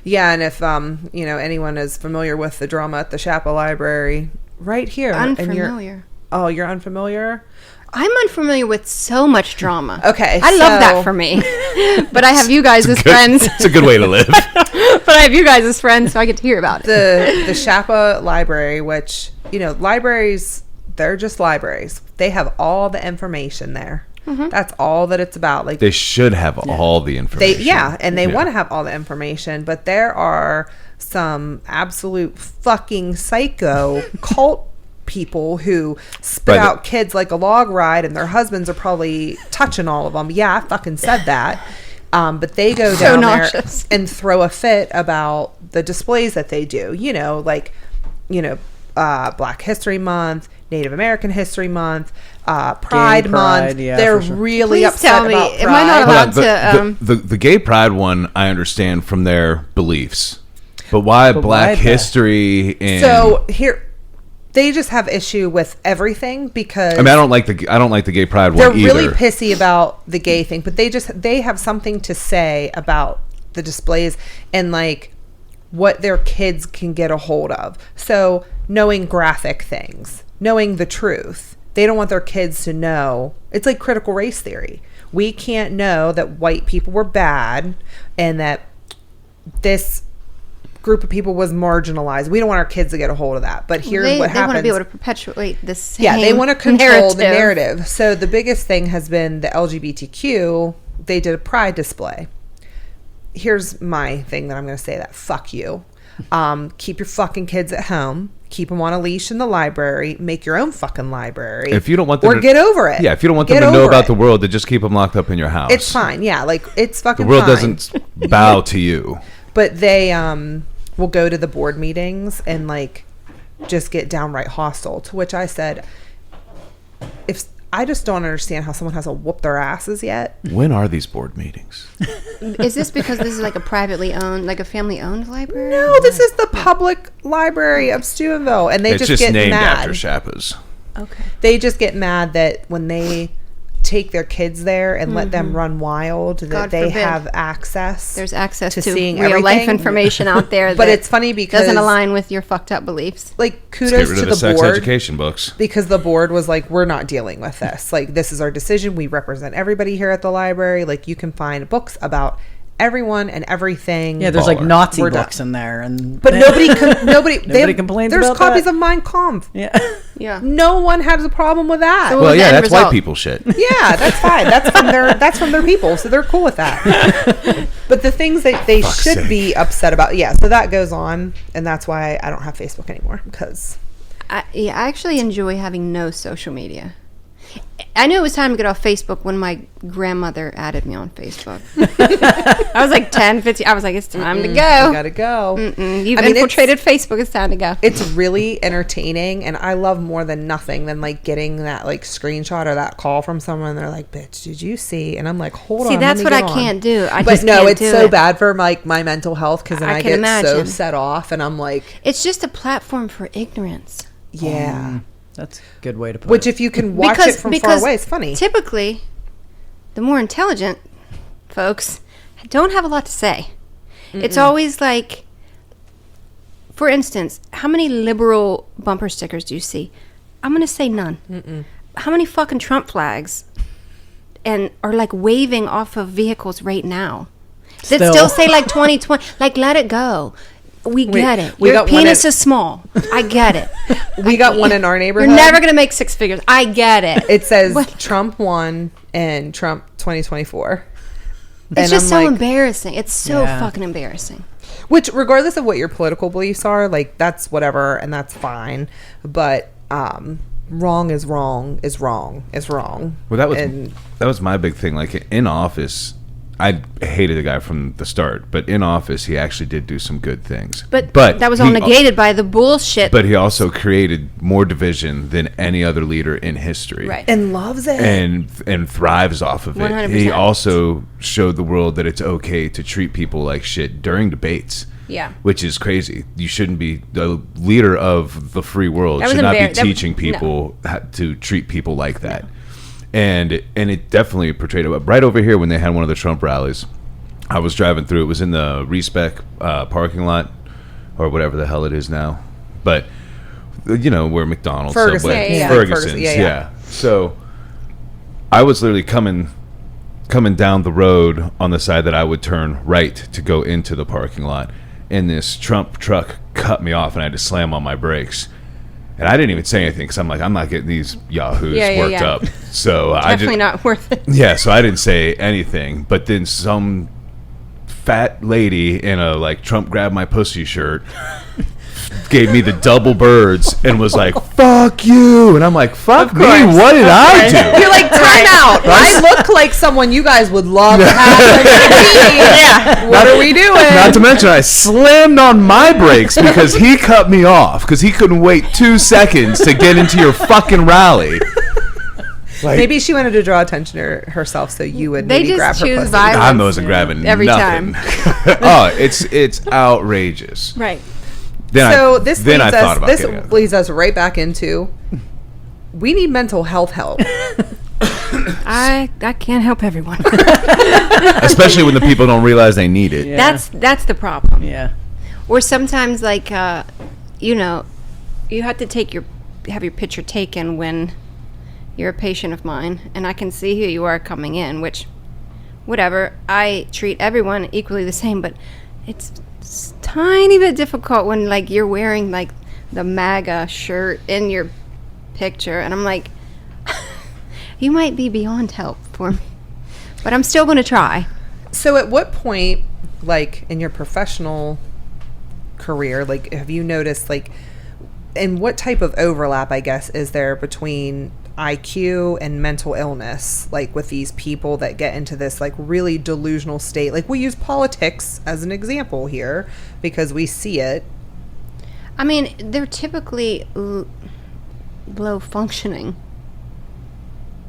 Yeah, and if anyone is familiar with the drama at the Chapel Library, right here. and Unfamiliar. you're unfamiliar? I'm unfamiliar with so much drama. Okay, I love that so- for me. But I have you guys as Good- friends. It's a good way to live. But I have you guys as friends, so I get to hear about it. The Chapel Library, which, libraries, they're just libraries. They have all the information there. That's all that it's about. Like They should have all the information. and they want to have all the information, but there are some absolute fucking psycho cult people who spit Right. out kids like a log ride, and their husbands are probably touching all of them. Yeah, I fucking said that. But they go So down nauseous. there and throw a fit about the displays that they do. Black History Month, Native American History Month, Pride Month. Pride, yeah, They're for sure. really Please upset tell me, about am I not Pride. allowed Hold to, on, the gay pride one, I understand from their beliefs. But why But Black why that? history and So here, they just have issue with everything because I don't like the gay pride one they're either. really pissy about the gay thing, but they have something to say about the displays and like what their kids can get a hold of. So knowing graphic things, knowing the truth. They don't want their kids to know. It's like critical race theory. We can't know that white people were bad and that this group of people was marginalized. We don't want our kids to get a hold of that. But here's what they happens. want to be able to perpetuate the same Yeah, they want to control the narrative. So the biggest thing has been the LGBTQ. They did a pride display. Here's my thing that I'm going to say that. Fuck you. Keep your fucking kids at home. Keep them on a leash in the library. Make your own fucking library. If you don't want them or to, get over it. Yeah, if you don't want Get them to know over about it. the world, then just keep them locked up in your house. It's fine. Yeah, like it's The fucking world fine. doesn't bow to you. But they will go to the board meetings and like just get downright hostile. To which I said, I just don't understand how someone hasn't whooped their asses yet. When are these board meetings? Is this because this is like a privately owned, like a family owned library? No, this is the public library of Steubenville, and they It's just just get named mad. after Shappas. Okay. They just get mad that when they take their kids there and let them run wild, that God they forbid. have access. There's access to to seeing real life everything. information out there. But that it's funny because doesn't align with your fucked up beliefs. like Let's kudos get rid to of the the sex board. education books. Because the board was like, we're not dealing with this. Like, this is our decision. We represent everybody here at the library. Like, you can find books about everyone and everything. Yeah, there's like Baller. Nazi We're books done. in there, and But nobody complains There's about copies that. of Mein Kampf. Yeah. Yeah. No one has a problem with that. So- Well, was yeah, the end that's white result? people shit. Yeah, that's fine. That's from their people, so they're cool with that. But the things that they Fuck's should sake. be upset about, yeah. So that goes on, and that's why I don't have Facebook anymore, because I actually enjoy having no social media. I knew it was time to get off Facebook when my grandmother added me on Facebook. I was like 10, 15. I was like, it's time to you go. gotta go. You've I mean, infiltrated Facebook. It's time to go. It's really entertaining, and I love more than nothing than like getting that like screenshot or that call from someone. And they're like, "Bitch, did you see?" And I'm like, "Hold on." See, that's let me what I get on." can't do. I But just no, can't it's do so it. bad for like my mental health, because then I I can get so imagine. set off, and I'm like, It's just a platform for ignorance. yeah. That's a good way to put Which, it. if you can watch it from far away, it's funny. Typically, the more intelligent folks don't have a lot to say. It's always like, for instance, how many liberal bumper stickers do you see? I'm going to say none. How many fucking Trump flags and are like waving off of vehicles right now that still say like 2020? Like, let it go. We get it. we Your got one penis at- is small. I get it. We got one in our neighborhood. You're never going to make six figures. I get it. It says What? Trump won and Trump 2024. It's And just I'm so like- embarrassing. It's so Yeah. fucking embarrassing. Which, regardless of what your political beliefs are, like, that's whatever, and that's fine. But wrong is wrong is wrong is wrong. Well, And that was my big thing. Like in office, I hated the guy from the start, but in office, he actually did do some good things. But that was all negated by the bullshit. But he also created more division than any other leader in history. Right. and loves it. And thrives off of it. 100%. He also showed the world that it's okay to treat people like shit during debates. Yeah. Which is crazy. You shouldn't be the leader of the free world. That was Should not be embar- that- teaching people to treat people like that. And it definitely portrayed it. Right over here when they had one of the Trump rallies, I was driving through. It was in the Respec parking lot, or whatever the hell it is now. But you know where McDonald's, Ferguson. Subway, Yeah, yeah. Ferguson's, Ferguson, yeah. So I was literally coming down the road on the side that I would turn right to go into the parking lot, and this Trump truck cut me off, and I had to slam on my brakes. And I didn't even say anything because I'm like, I'm not getting these yahoos worked up. So Definitely not worth it. Yeah, so I didn't say anything. But then some fat lady in a like Trump grabbed my pussy shirt gave me the double birds and was like, "Fuck you!" And I'm like, "Fuck me! What did I do?" You're like, time out. I look like someone you guys would love to have. Yeah. What are we doing? Not to mention, I slammed on my brakes because he cut me off because he couldn't wait 2 seconds to get into your fucking rally. Like, Maybe she wanted to draw attention to herself, so you would They maybe just grab her choose pussy. violence. I wasn't grabbing Every nothing. Oh, it's outrageous. Right. Then So this then leads I thought about us. getting out. This leads us right back into. We need mental health help. I can't help everyone. Especially when the people don't realize they need it. Yeah. That's the problem. Yeah. Or sometimes like you know, you have to have your picture taken when you're a patient of mine, and I can see who you are coming in, which whatever. I treat everyone equally the same, but it's tiny bit difficult when like you're wearing like the MAGA shirt in your picture, and I'm like, you might be beyond help for me, but I'm still going to try. So, at what point, like in your professional career, like have you noticed, like, and what type of overlap, I guess, is there between IQ and mental illness, like with these people that get into this like really delusional state? Like, we use politics as an example here because we see it. I mean, they're typically low functioning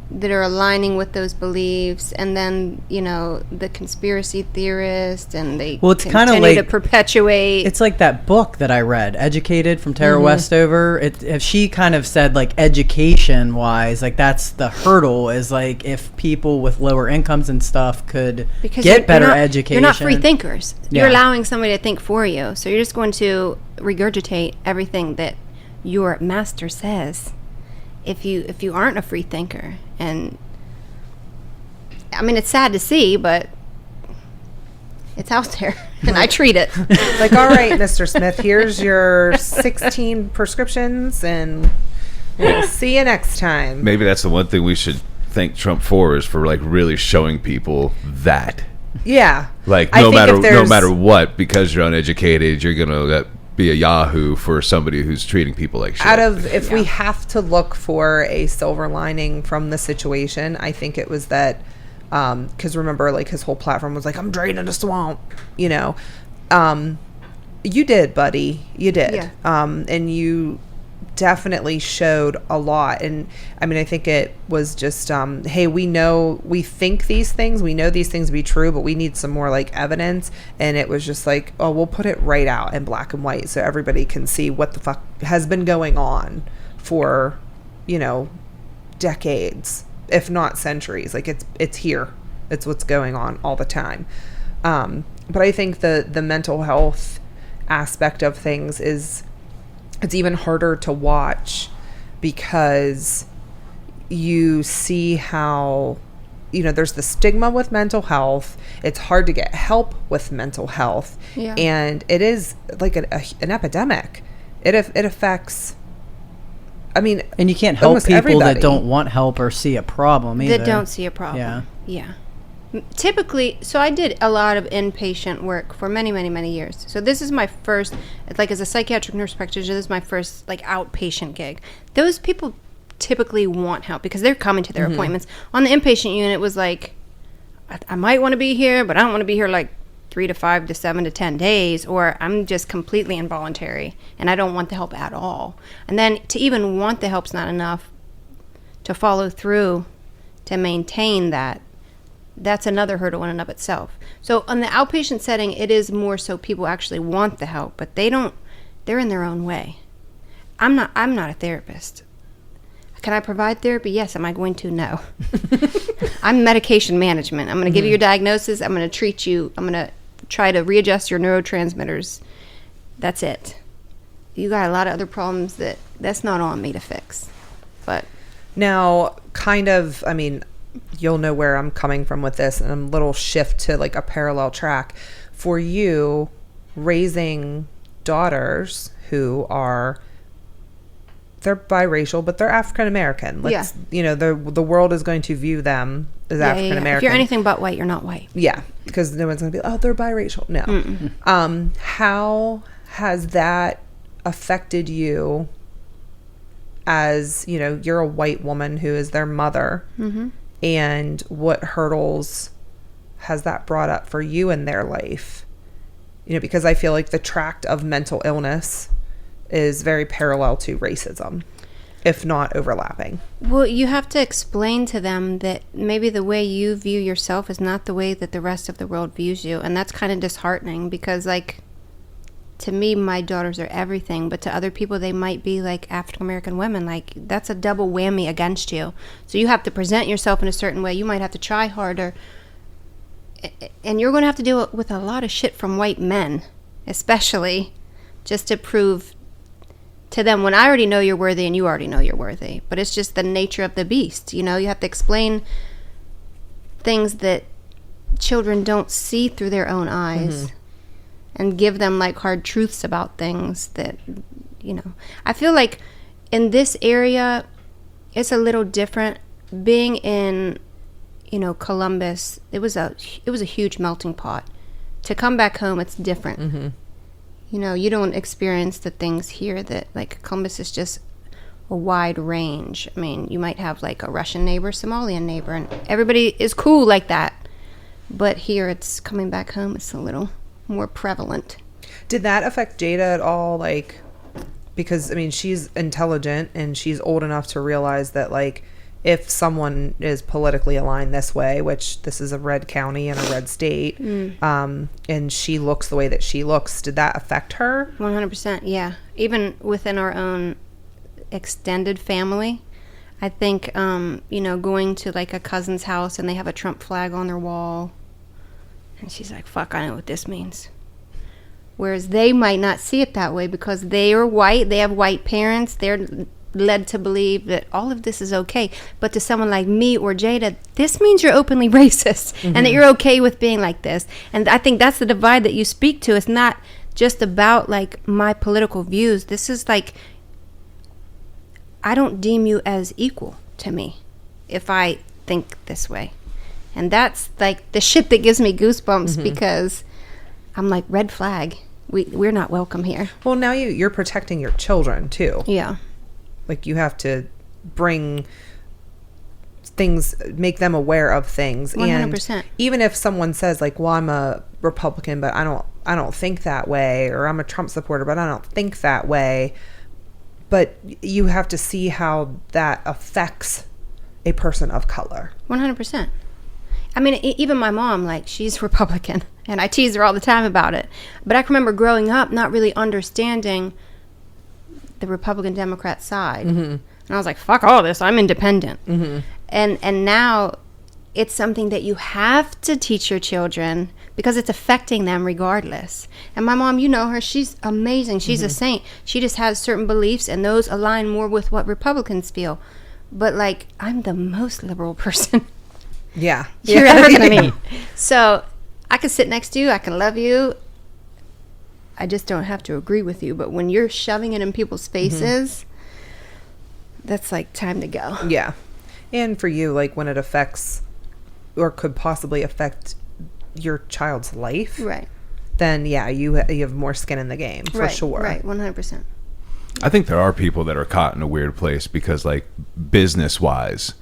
that are aligning with those beliefs, and then you know the conspiracy theorists, and they Well, it's kinda continue to like- perpetuate. It's like that book that I read, Educated, from Tara Westover. If she kind of said like education wise, like that's the hurdle, is like if people with lower incomes and stuff could because get better not, education. You're not free thinkers. You're Yeah. allowing somebody to think for you, so you're just going to regurgitate everything that your master says. If you aren't a free thinker, and I mean it's sad to see, but It's out there, and I treat it. Like, all right, Mr. Smith, here's your 16 prescriptions, and we'll see you next time. Maybe that's the one thing we should thank Trump for, is for like really showing people that. Yeah. Like I no think matter what, because you're uneducated, you're gonna be a yahoo for somebody who's treating people like shit. If we have to look for a silver lining from the situation, I think it was that. Because remember, like, his whole platform was like, I'm draining the swamp, you know. You did, buddy. You did. Yeah. And you definitely showed a lot. And I mean, I think it was just, hey, we think these things, we know these things to be true, but we need some more like evidence. And it was just like, oh, we'll put it right out in black and white so everybody can see what the fuck has been going on for, you know, decades, if not centuries. Like, it's here. It's what's going on all the time. But I think the mental health aspect of things it's even harder to watch, because you see how, you know, there's the stigma with mental health. It's hard to get help with mental health. Yeah. And it is like an epidemic. It affects, I mean, And you can't help almost people everybody that don't want help or see a problem either. That don't see a problem. Yeah. Yeah. Typically, so I did a lot of inpatient work for many, many, many years. So this is my first, like, as a psychiatric nurse practitioner, this is my first, like, outpatient gig. Those people typically want help because they're coming to their appointments. On the inpatient unit, it was like, I might want to be here, but I don't want to be here, like, 3 to 5 to 7 to 10 days, or I'm just completely involuntary, and I don't want the help at all. And then to even want the help's not enough to follow through to maintain that. That's another hurdle in and of itself. So on the outpatient setting, it is more so people actually want the help, but they're in their own way. I'm not a therapist. Can I provide therapy? Yes. Am I going to? No. I'm medication management. I'm going to give you your diagnosis. I'm going to treat you. I'm going to try to readjust your neurotransmitters. That's it. You got a lot of other problems that's not on me to fix. But now, kind of, I mean, you'll know where I'm coming from with this, and a little shift to like a parallel track for you, raising daughters who they're biracial, but they're African American. You know, the world is going to view them as African American. If you're anything but white, you're not white. Yeah, because no one's going to be, oh, they're biracial. No. How has that affected you as, you know, you're a white woman who is their mother? Mm-hmm. And what hurdles has that brought up for you in their life? You know, because I feel like the tract of mental illness is very parallel to racism, if not overlapping. Well, you have to explain to them that maybe the way you view yourself is not the way that the rest of the world views you. And that's kind of disheartening because, like, to me, my daughters are everything, but to other people, they might be like African American women. Like, that's a double whammy against you. So you have to present yourself in a certain way. You might have to try harder. And you're going to have to deal with a lot of shit from white men, especially, just to prove to them when I already know you're worthy and you already know you're worthy. But it's just the nature of the beast. You know, you have to explain things that children don't see through their own eyes. Mm-hmm. And give them like hard truths about things that, you know. I feel like in this area, it's a little different. Being in, you know, Columbus, it was a huge melting pot. To come back home, it's different. Mm-hmm. You know, you don't experience the things here that, like, Columbus is just a wide range. I mean, you might have like a Russian neighbor, Somalian neighbor, and everybody is cool like that. But here, it's coming back home, it's a little more prevalent. Did that affect Jada at all? Like, because I mean, she's intelligent and she's old enough to realize that, like, if someone is politically aligned this way, which this is a red county and a red state, and she looks the way that she looks, did that affect her? 100%, yeah. Even within our own extended family, I think, you know, going to like a cousin's house and they have a Trump flag on their wall, and she's like, fuck, I know what this means. Whereas they might not see it that way because they are white, they have white parents, they're led to believe that all of this is okay. But to someone like me or Jada, this means you're openly racist and that you're okay with being like this. And I think that's the divide that you speak to. It's not just about like my political views. This is like, I don't deem you as equal to me if I think this way. And that's like the shit that gives me goosebumps because I'm like, red flag. We're not welcome here. Well, now you're protecting your children too. Yeah. Like you have to bring things, make them aware of things. 100%. And even if someone says like, well, I'm a Republican, but I don't think that way, or I'm a Trump supporter, but I don't think that way. But you have to see how that affects a person of color. 100%. I mean, even my mom, like, she's Republican, and I tease her all the time about it. But I can remember growing up not really understanding the Republican-Democrat side. And I was like, fuck all this, I'm independent. And now it's something that you have to teach your children because it's affecting them regardless. And my mom, you know her, she's amazing. She's a saint. She just has certain beliefs, and those align more with what Republicans feel. But, like, I'm the most liberal person you're ever going to meet. So I can sit next to you. I can love you. I just don't have to agree with you. But when you're shoving it in people's faces, that's like time to go. Yeah. And for you, like when it affects or could possibly affect your child's life, Right. then yeah, you have more skin in the game for sure. Right, 100%. I think there are people that are caught in a weird place because, like, business-wise,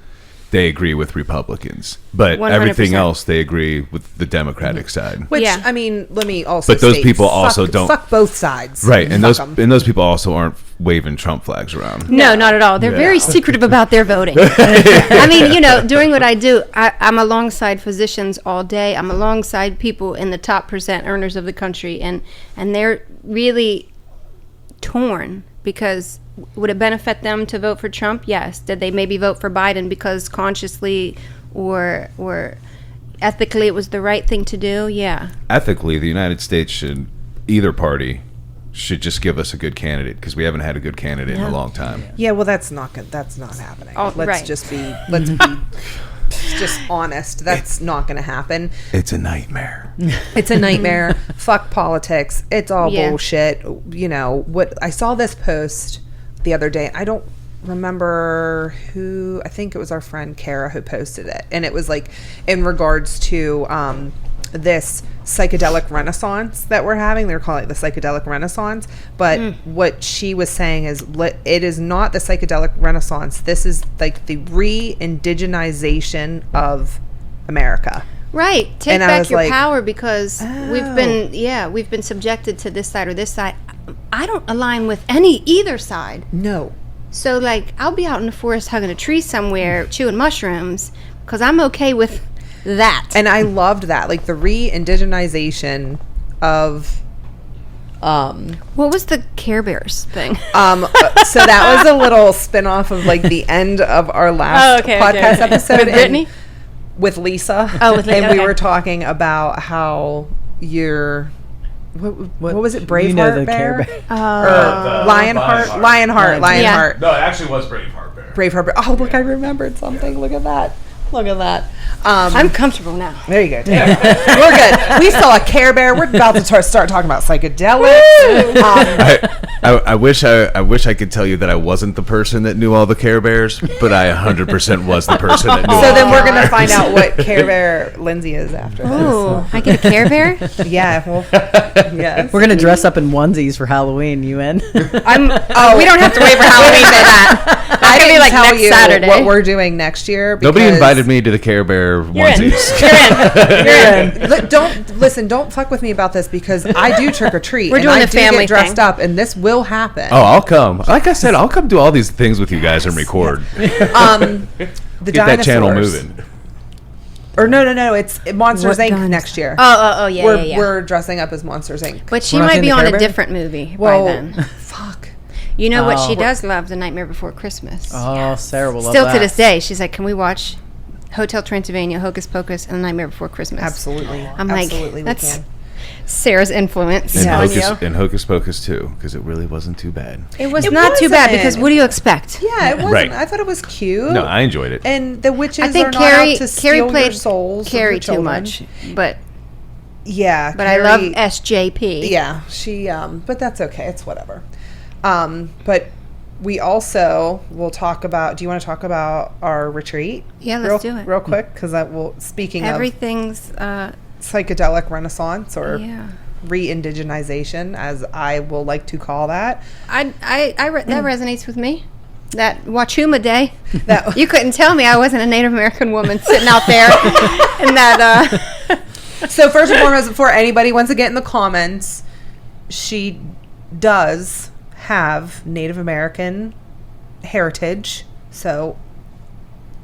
they agree with Republicans, but 100%. everything else they agree with the Democratic side. Which Yeah. I mean, let me also. But those state, people also don't fuck both sides, right? And Fuck 'em. those people also aren't waving Trump flags around. No, not at all. They're very secretive about their voting. I mean, you know, doing what I do, I'm alongside physicians all day. I'm alongside people in the top percent earners of the country, and they're really torn because would it benefit them to vote for Trump? Yes. Did they maybe vote for Biden because consciously or ethically it was the right thing to do? Yeah. Ethically, the United States should, either party should just give us a good candidate because we haven't had a good candidate in a long time. Yeah, well, that's not good. That's not happening. Oh, let's right. just be just honest. That's not going to happen. It's a nightmare. It's a nightmare. Fuck politics. It's all Yeah. bullshit. You know what? I saw this post the other day. I don't remember who. I think it was our friend Kara who posted it, and it was like in regards to this psychedelic renaissance that we're having. They're calling it the psychedelic renaissance, but what she was saying is it is not the psychedelic renaissance. This is like the re-indigenization of America. Right. Take And I back was your like, power because we've oh. been subjected to this side or this side. I don't align with either side. No. So, like, I'll be out in the forest hugging a tree somewhere, chewing mushrooms, because I'm okay with that. And I loved that, like the re-indigenization of what was the Care Bears thing? so that was a little spin-off of like the end of our last podcast episode With Brittany? with Lisa. Oh, with Lisa, and we okay. were talking about how you're what was it, Braveheart You know the Bear? Care Bear. Or Lionheart. Yeah. No, it actually was Braveheart Bear. Braveheart Bear. Oh, look, I remembered something. Look at that. I'm comfortable now. There you go. We're good. We saw a Care Bear. We're about to start talking about psychedelics. I wish I could tell you that I wasn't the person that knew all the Care Bears, but I 100% was the person that knew all So the then we're Care going to Bears. find out what Care Bear Lindsay is after this. Oh, I get a Care Bear? Yeah. Well, yes. We're gonna dress up in onesies for Halloween. You in? We don't have to wait for Halloween for that. I can can be like tell next you Saturday. what we're doing next year. Nobody because- invited me to the Care Bear onesies. You're in. Look, don't fuck with me about this because I do trick or treat. We're and doing I the do family get dressed thing. up, and this will happen. Oh, I'll come. Like I said, I'll come do all these things with you guys and record. The Get that channel dinosaurs. moving. Or no, it's Monsters What Inc. guns? next year. Oh, yeah. We're dressing up as Monsters Inc. But she We're not might seeing be the on Care a Bear? different movie Well, by then. fuck. You know what she Oh. does love? The Nightmare Before Christmas. Oh, Sarah will love Still that. to this day, she's like, can we watch Hotel Transylvania, Hocus Pocus, and The Nightmare Before Christmas? Absolutely. I'm like, Absolutely, we that's can. Sarah's influence And, on you. and Hocus Pocus too, because it really wasn't too bad. It was It not too bad wasn't. because what do you expect? Yeah, it wasn't. Right. I thought it was cute. No, I enjoyed it. And the witches I think are not Carrie out to steal Carrie your played souls. of Carrie your too children. much, but Yeah, I love Carrie- SJP. Yeah, she. But that's okay. It's whatever. But we also will talk about. Do you want to talk about our retreat? Yeah, let's do it. real quick, because that will. Speaking Everything's of psychedelic renaissance or yeah. re-indigenization, as I will like to call that. That resonates with me. That Wachuma day. That You couldn't tell me I wasn't a Native American woman sitting out there in that. So first and foremost, before anybody wants to get in the comments, she does have Native American heritage. So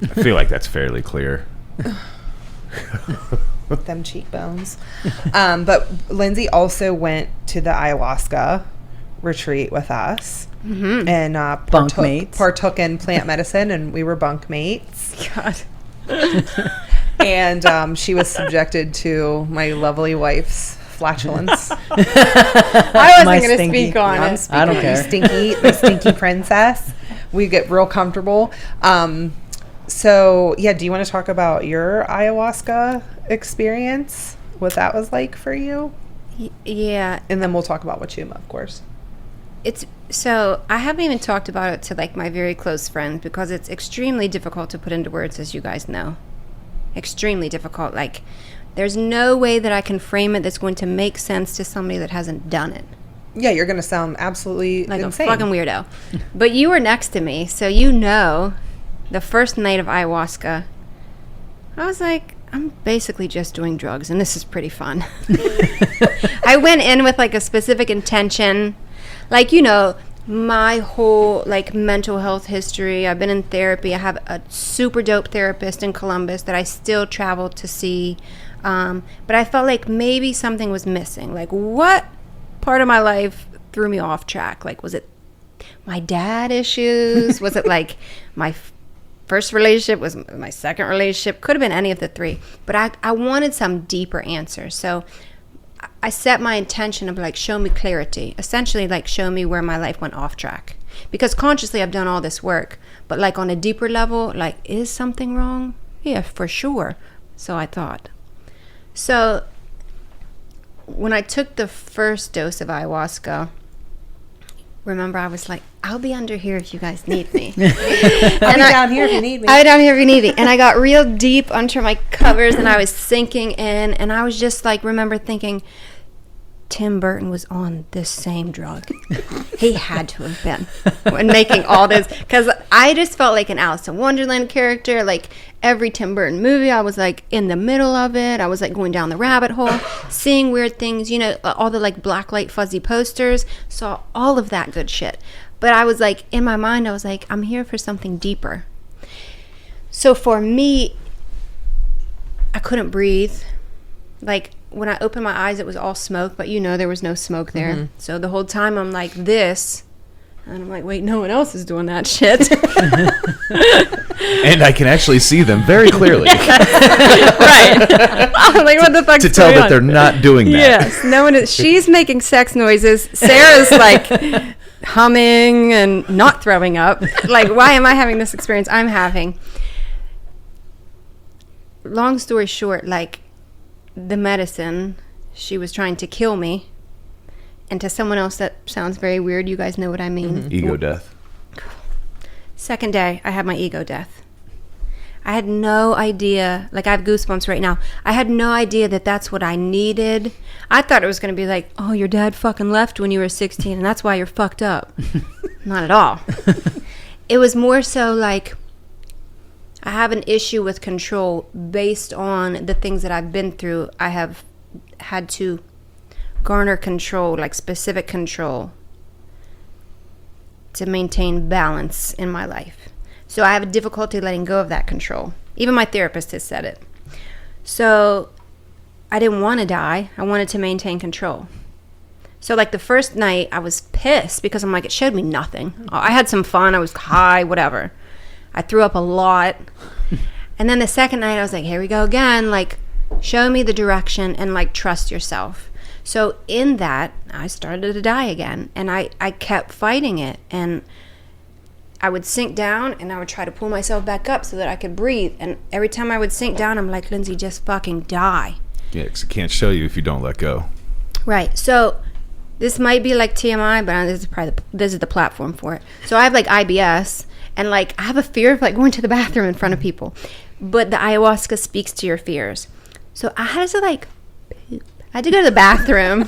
I feel like that's fairly clear. them cheekbones. But Lindsay also went to the ayahuasca retreat with us. Mm-hmm. And Bunkmates. partook in plant medicine, and we were bunkmates. God. And she was subjected to my lovely wife's flatulence. I My wasn't going to stinky- speak on I'm it. speaking I don't of care. the stinky princess. We get real comfortable. So yeah, do you want to talk about your ayahuasca experience? What that was like for you? Yeah. And then we'll talk about Wachuma, of course. It's so I haven't even talked about it to like my very close friends because it's extremely difficult to put into words, as you guys know. Extremely difficult. Like, there's no way that I can frame it that's going to make sense to somebody that hasn't done it. Yeah, you're gonna sound absolutely Like insane. a fucking weirdo. But you were next to me, so you know the first night of ayahuasca, I was like, I'm basically just doing drugs, and this is pretty fun. I went in with like a specific intention. Like, you know, my whole like mental health history. I've been in therapy. I have a super dope therapist in Columbus that I still travel to see. But I felt like maybe something was missing. Like, what part of my life threw me off track? Like, was it my dad issues? Was it like my first relationship? Was my second relationship? Could have been any of the three. But I wanted some deeper answers. So I set my intention of like, show me clarity. Essentially, like, show me where my life went off track. Because consciously I've done all this work. But like on a deeper level, like, is something wrong? Yeah, for sure. So I thought. So when I took the first dose of ayahuasca, remember I was like, I'll be under here if you guys need me. I'll be down here if you need me. I'll be down here if you need me. And I got real deep under my covers and I was sinking in, and I was just like, remember thinking, Tim Burton was on this same drug. He had to have been when making all this, because I just felt like an Alice in Wonderland character. Like every Tim Burton movie, I was like in the middle of it. I was like going down the rabbit hole, seeing weird things, you know, all the like black light fuzzy posters, saw all of that good shit. But I was like, in my mind, I was like, I'm here for something deeper. So for me, I couldn't breathe. Like, when I opened my eyes, it was all smoke, but you know there was no smoke there. Mm-hmm. So the whole time I'm like this, and I'm like, wait, no one else is doing that shit. And I can actually see them very clearly. Right. I'm like, what the fuck? To tell that they're not doing that. Yes, no one is. She's making sex noises. Sarah's like humming and not throwing up. Like, why am I having this experience I'm having? Long story short, like, the medicine, she was trying to kill me. And to someone else, that sounds very weird. You guys know what I mean. Mm-hmm. Ego death. Second day, I had my ego death. I had no idea. Like, I have goosebumps right now. I had no idea that that's what I needed. I thought it was going to be like, oh, your dad fucking left when you were 16, and that's why you're fucked up. Not at all. It was more so like, I have an issue with control based on the things that I've been through. I have had to garner control, like specific control, to maintain balance in my life. So I have a difficulty letting go of that control. Even my therapist has said it. So I didn't want to die. I wanted to maintain control. So like the first night, I was pissed because I'm like, it showed me nothing. I had some fun. I was high, whatever. I threw up a lot. And then the second night, I was like, here we go again. Like, show me the direction and, like, trust yourself. So in that, I started to die again, and I kept fighting it, and I would sink down, and I would try to pull myself back up so that I could breathe. And every time I would sink down, I'm like, Lindsay, just fucking die. Yeah, because it can't show you if you don't let go. Right. So this might be like TMI, but this is the platform for it. So I have like IBS, and like I have a fear of like going to the bathroom in front of people. But the ayahuasca speaks to your fears. So I had to like poop. I had to go to the bathroom.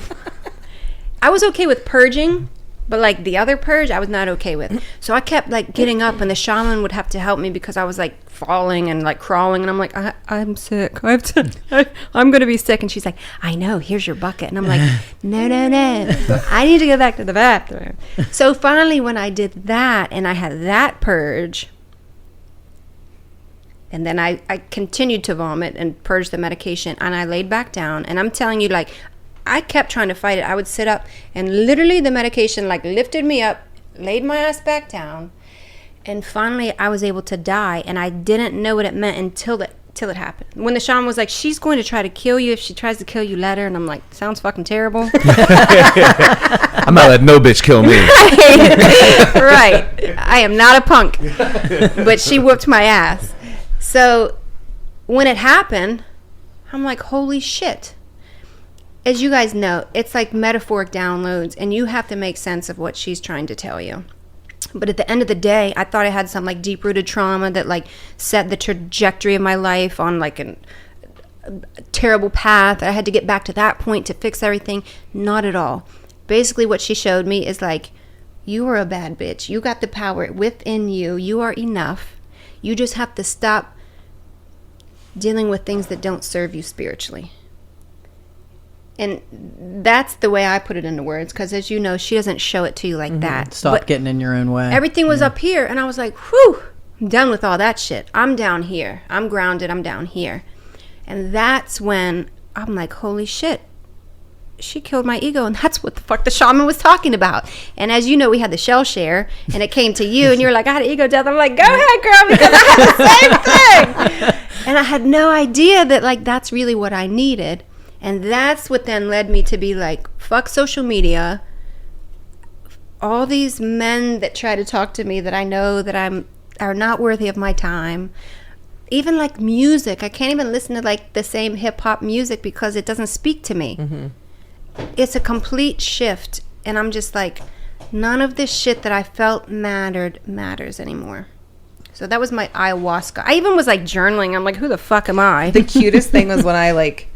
I was okay with purging, but like the other purge, I was not okay with. So I kept like getting up, and the shaman would have to help me because I was like falling and like crawling, and I'm like, I'm sick. I'm going to be sick. And she's like, I know, here's your bucket. And I'm like, no, I need to go back to the bathroom. So finally, when I did that and I had that purge, and then I continued to vomit and purge the medication, and I laid back down, and I'm telling you, like, I kept trying to fight it. I would sit up, and literally the medication like lifted me up, laid my ass back down, and finally I was able to die, and I didn't know what it meant until it happened. When the shaman was like, she's going to try to kill you. If she tries to kill you, let her. And I'm like, sounds fucking terrible. I'm not letting no bitch kill me. Right. I am not a punk. But she whooped my ass. So when it happened, I'm like, holy shit. As you guys know, it's like metaphoric downloads, and you have to make sense of what she's trying to tell you. But at the end of the day, I thought I had some like deep-rooted trauma that like set the trajectory of my life on like a terrible path. I had to get back to that point to fix everything. Not at all. Basically what she showed me is like, you are a bad bitch. You got the power within you. You are enough. You just have to stop dealing with things that don't serve you spiritually. And that's the way I put it into words, because as you know, she doesn't show it to you like that. Stop getting in your own way. Everything was up here, and I was like, whew, I'm done with all that shit. I'm down here. I'm grounded. I'm down here. And that's when I'm like, holy shit, she killed my ego, and that's what the fuck the shaman was talking about. And as you know, we had the shell share, and it came to you, and you were like, I had an ego death. I'm like, go ahead, girl, because I had the same thing. And I had no idea that like that's really what I needed. And that's what then led me to be like, fuck social media. All these men that try to talk to me that I know that are not worthy of my time. Even like music. I can't even listen to like the same hip hop music because it doesn't speak to me. Mm-hmm. It's a complete shift. And I'm just like, none of this shit that I felt matters anymore. So that was my ayahuasca. I even was like journaling. I'm like, who the fuck am I? The cutest thing was when I like...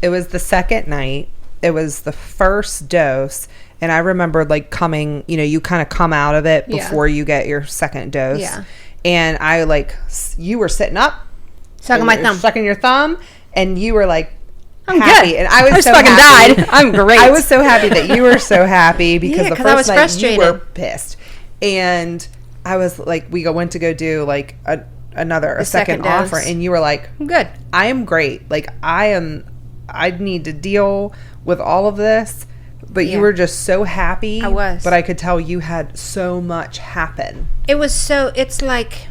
It was the second night. It was the first dose. And I remember like coming, you kind of come out of it before you get your second dose. Yeah. And I like, you were sitting up. Sucking my thumb. Sucking your thumb. And you were like, I'm happy. Good. And I was so fucking happy. Died. I'm great. I was so happy that you were so happy because the first night frustrated. You were pissed. And I was like, we went to go do like a second offer. And you were like, I'm good. I am great. Like I need to deal with all of this, but you were just so happy. I was. But I could tell you had so much happen. It's like,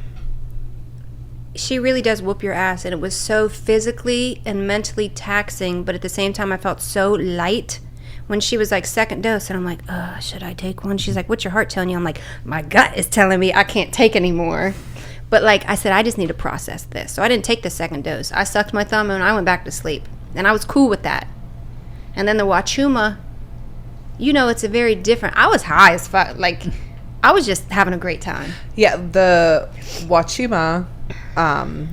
she really does whoop your ass, and it was so physically and mentally taxing, but at the same time I felt so light when she was like, second dose, and I'm like, should I take one? She's like, what's your heart telling you? I'm like, my gut is telling me I can't take anymore. But like I said, I just need to process this. So I didn't take the second dose. I sucked my thumb and I went back to sleep. And I was cool with that. And then the Wachuma, it's a very different... I was high as fuck. Like, I was just having a great time. Yeah, the Wachuma,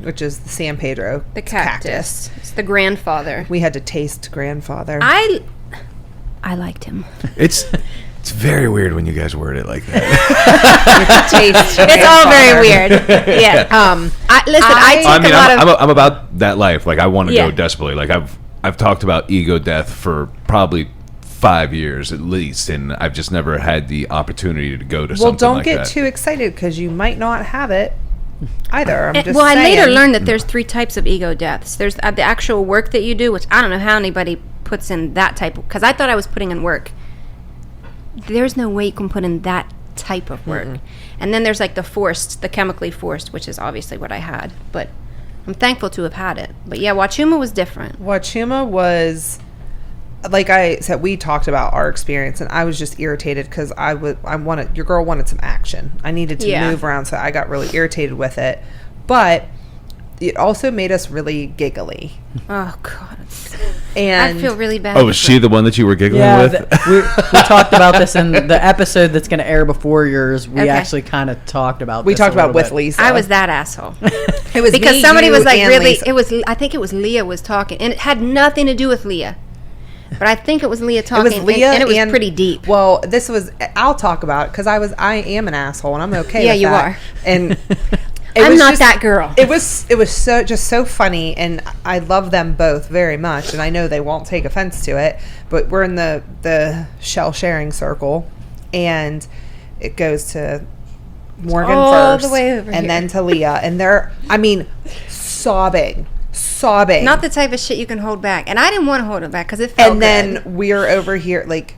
which is the San Pedro. The cactus. It's the grandfather. We had to taste grandfather. I liked him. It's very weird when you guys word it like that. It's all very weird. Yeah. I'm about that life. Like I want to go desperately. Like I've talked about ego death for probably 5 years at least, and I've just never had the opportunity to go to something like that. Well, don't get too excited because you might not have it either. I'm just I saying. later learned that there's 3 types of ego deaths. There's the actual work that you do, which I don't know how anybody puts in that type, because I thought I was putting in work. There's no way you can put in that type of work. Mm-hmm. And then there's like the chemically forced, which is obviously what I had. But I'm thankful to have had it. But yeah, Wachuma was different. Wachuma was like I said, we talked about our experience, and I was just irritated because your girl wanted some action. I needed to move around, so I got really irritated with it. But it also made us really giggly. Oh God! And I feel really bad. Oh, was she the one that you were giggling with? we talked about this in the episode that's going to air before yours. We actually kind of talked about. We this talked a little about with bit. Lisa. I was that asshole. It was because me, somebody you, was like, and really. Lisa. It was. I think it was Leah was talking, and it had nothing to do with Leah. But I think it was Leah talking, It was Leah, and it was pretty deep. Well, I'll talk about it because I am an asshole, and I'm okay. Yeah, with you that. are. And I'm not that girl. It was so funny, and I love them both very much, and I know they won't take offense to it. But we're in the shell sharing circle, and it goes to Morgan all first, the way over and here. then to Leah, and they're sobbing. Not the type of shit you can hold back, and I didn't want to hold it back because it felt And good. then we're over here like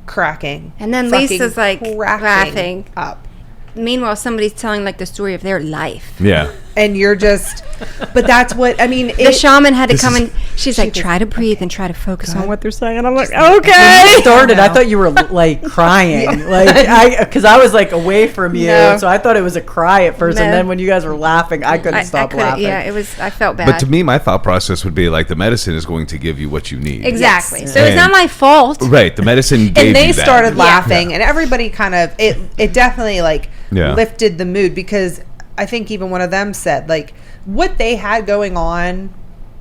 cracking, And then fucking Lisa's like cracking laughing. up. Meanwhile, somebody's telling like the story of their life. Yeah. And you're just, but that's what I mean. The shaman had to come and she's like, try to breathe and try to focus on what they're saying. And I'm like, When okay. you started, I thought you were like crying, because I was like away from you, No. so I thought it was a cry at first, and No. then when you guys were laughing, I couldn't stop laughing. Yeah, it was. I felt bad. But to me, my thought process would be like the medicine is going to give you what you need. exactly. Yes. So it's not And- my fault. Right. The medicine gave And they you that. started laughing, and everybody kind of it definitely like Yeah. lifted the mood, because I think even one of them said like what they had going on,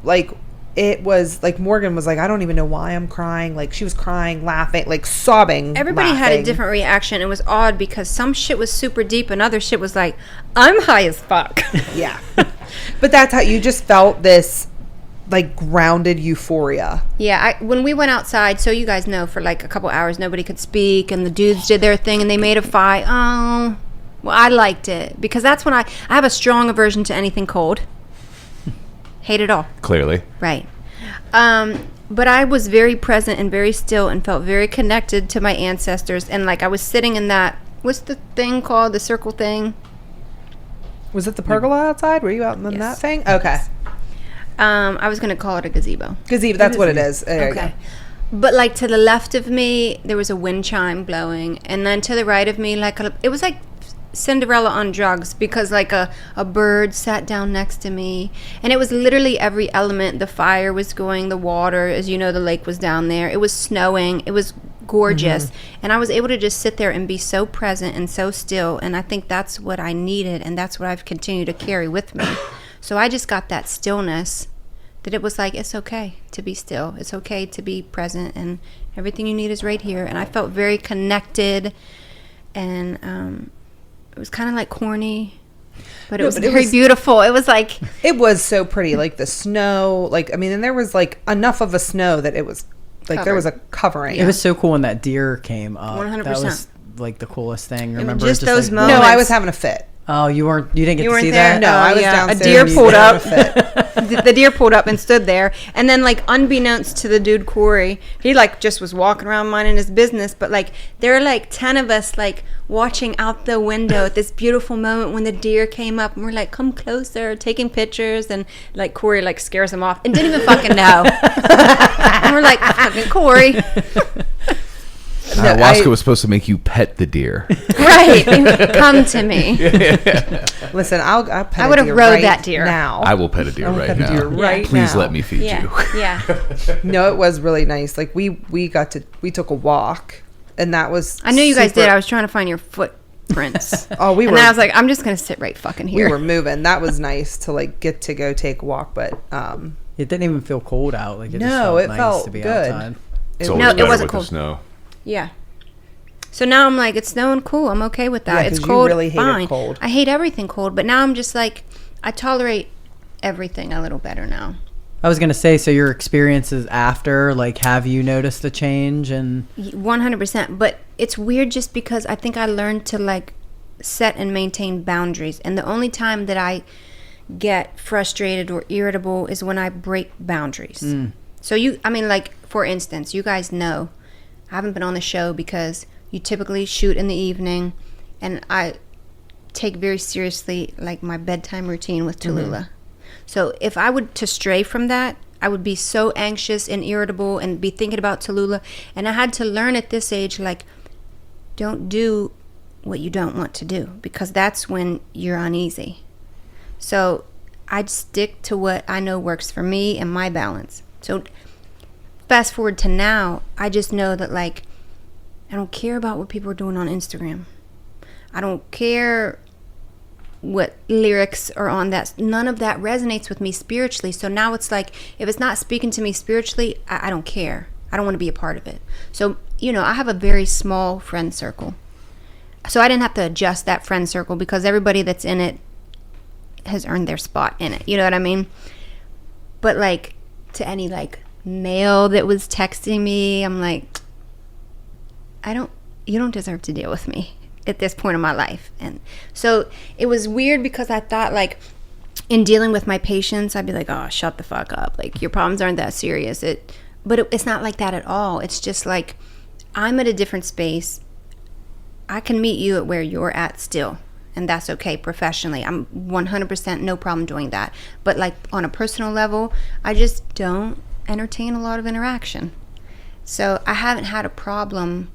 like it was like Morgan was like, I don't even know why I'm crying. Like she was crying, laughing, like sobbing. Everybody had a laughing. different reaction. It was odd because some shit was super deep and other shit was like, I'm high as fuck. Yeah. But that's how you just felt this like grounded euphoria. Yeah, when we went outside, so you guys know, for like a couple hours, nobody could speak, and the dudes did their thing, and they made a fight. Oh, well, I liked it because that's when I have a strong aversion to anything cold. Hate it all. Clearly. Right. But I was very present and very still and felt very connected to my ancestors, and like I was sitting in that, what's the thing called, the circle thing? Was it the pergola outside? Were you out in that Yes. thing? Okay. I was going to call it a gazebo. Gazebo, that's what it is. There you go. Okay. But like to the left of me, there was a wind chime blowing, and then to the right of me, it was like Cinderella on drugs, because like a bird sat down next to me, and it was literally every element. The fire was going, the water, as you know, the lake was down there. It was snowing. It was gorgeous, and I was able to just sit there and be so present and so still. And I think that's what I needed, and that's what I've continued to carry with me. So I just got that stillness. That it was like, it's okay to be still. It's okay to be present, and everything you need is right here. And I felt very connected, and it was kind of like corny, but it was very beautiful. It was like... It was so pretty, like the snow, like, I mean, and there was like enough of a snow that it was like there was a covering. It was so cool when that deer came up. 100%. That was like the coolest thing. Remember just those like, moments. No, I was having a fit. Oh, you didn't get You to weren't see there? that? No, I was yeah. downstairs. A deer and pulled having up. a fit. The deer pulled up and stood there, and then like unbeknownst to the dude Corey, he like just was walking around minding his business, but like there were like 10 of us like watching out the window at this beautiful moment when the deer came up, and we're like, come closer, taking pictures, and like Corey like scares him off and didn't even fucking know. And we're like, fucking Corey. Ayahuasca was supposed to make you pet the deer. Right. Come to me. Listen, I'll pet I would a have deer rode right that deer. now. I will pet a deer I'll right pet a now. deer right Please now. let me feed you. Yeah. No, it was really nice. Like we took a walk, and that was. I knew you guys super- did. I was trying to find your footprints. Oh, we and were. then I was like, I'm just gonna sit right fucking We here. were moving. That was nice to like get to go take a walk, but It didn't even feel cold out. Like it just No, felt it nice felt to be good. outside. It's it always No, it better wasn't with cold. the snow. Yeah. So now I'm like, it's snowing, cool. I'm okay with that. Yeah, it's 'cause you cold. really hated fine. cold. I hate everything cold, but now I'm just like, I tolerate everything a little better now. I was gonna say, so your experiences after, like, have you noticed a change? And 100%. But it's weird just because I think I learned to like set and maintain boundaries. And the only time that I get frustrated or irritable is when I break boundaries. So like, for instance, you guys know I haven't been on the show because you typically shoot in the evening, and I take very seriously like my bedtime routine with Tallulah. So if I would to stray from that, I would be so anxious and irritable and be thinking about Tallulah. And I had to learn at this age, like, don't do what you don't want to do, because that's when you're uneasy. So I'd stick to what I know works for me and my balance. So fast forward to now, I just know that, like, I don't care about what people are doing on Instagram. I don't care what lyrics are on that. None of that resonates with me spiritually. So now it's like, if it's not speaking to me spiritually, I don't care. I don't want to be a part of it. So, you know, I have a very small friend circle. So I didn't have to adjust that friend circle, because everybody that's in it has earned their spot in it. You know what I mean? But, like, to any, like, male that was texting me, I'm like, you don't deserve to deal with me at this point in my life. And so it was weird, because I thought, like, in dealing with my patients, I'd be like, oh, shut the fuck up. Like, your problems aren't that serious. But it's not like that at all. It's just like, I'm at a different space. I can meet you at where you're at still, and that's okay professionally. I'm 100% no problem doing that. But, like, on a personal level, I just don't entertain a lot of interaction. So I haven't had a problem,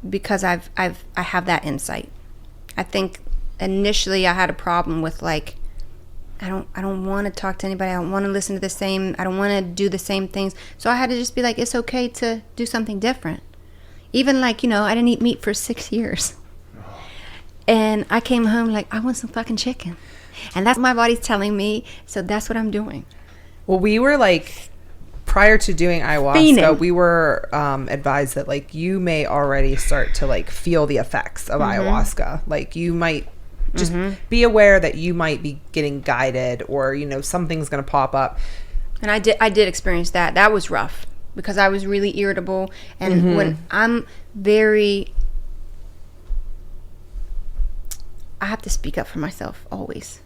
because I have that insight. I think initially I had a problem with, like, I don't want to talk to anybody. I don't want to listen to I don't want to do the same things. So I had to just be like, it's okay to do something different. Even, like, you know, I didn't eat meat for 6 years. And I came home like, I want some fucking chicken. And that's what my body's telling me. So that's what I'm doing. Well, we were, like, prior to doing ayahuasca, we were advised that, like, you may already start to, like, feel the effects of ayahuasca. Like, you might just be aware that you might be getting guided, or, you know, something's going to pop up. And I did experience that. That was rough, because I was really irritable. And when I'm I have to speak up for myself always.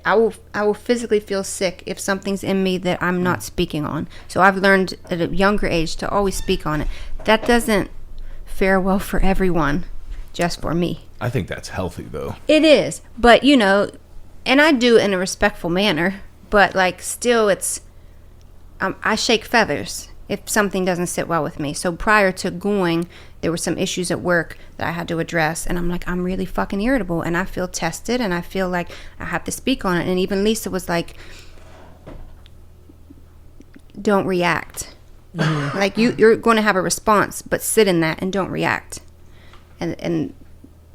I will physically feel sick if something's in me that I'm not speaking on. So I've learned at a younger age to always speak on it. That doesn't fare well for everyone, just for me. I think that's healthy, though. It is, but, you know, and I do it in a respectful manner, but, like, still it's, I shake feathers if something doesn't sit well with me. So prior to going, there were some issues at work that I had to address, and I'm like, I'm really fucking irritable, and I feel tested, and I feel like I have to speak on it. And even Lisa was like, don't react. Like, you're going to have a response, but sit in that and don't react. And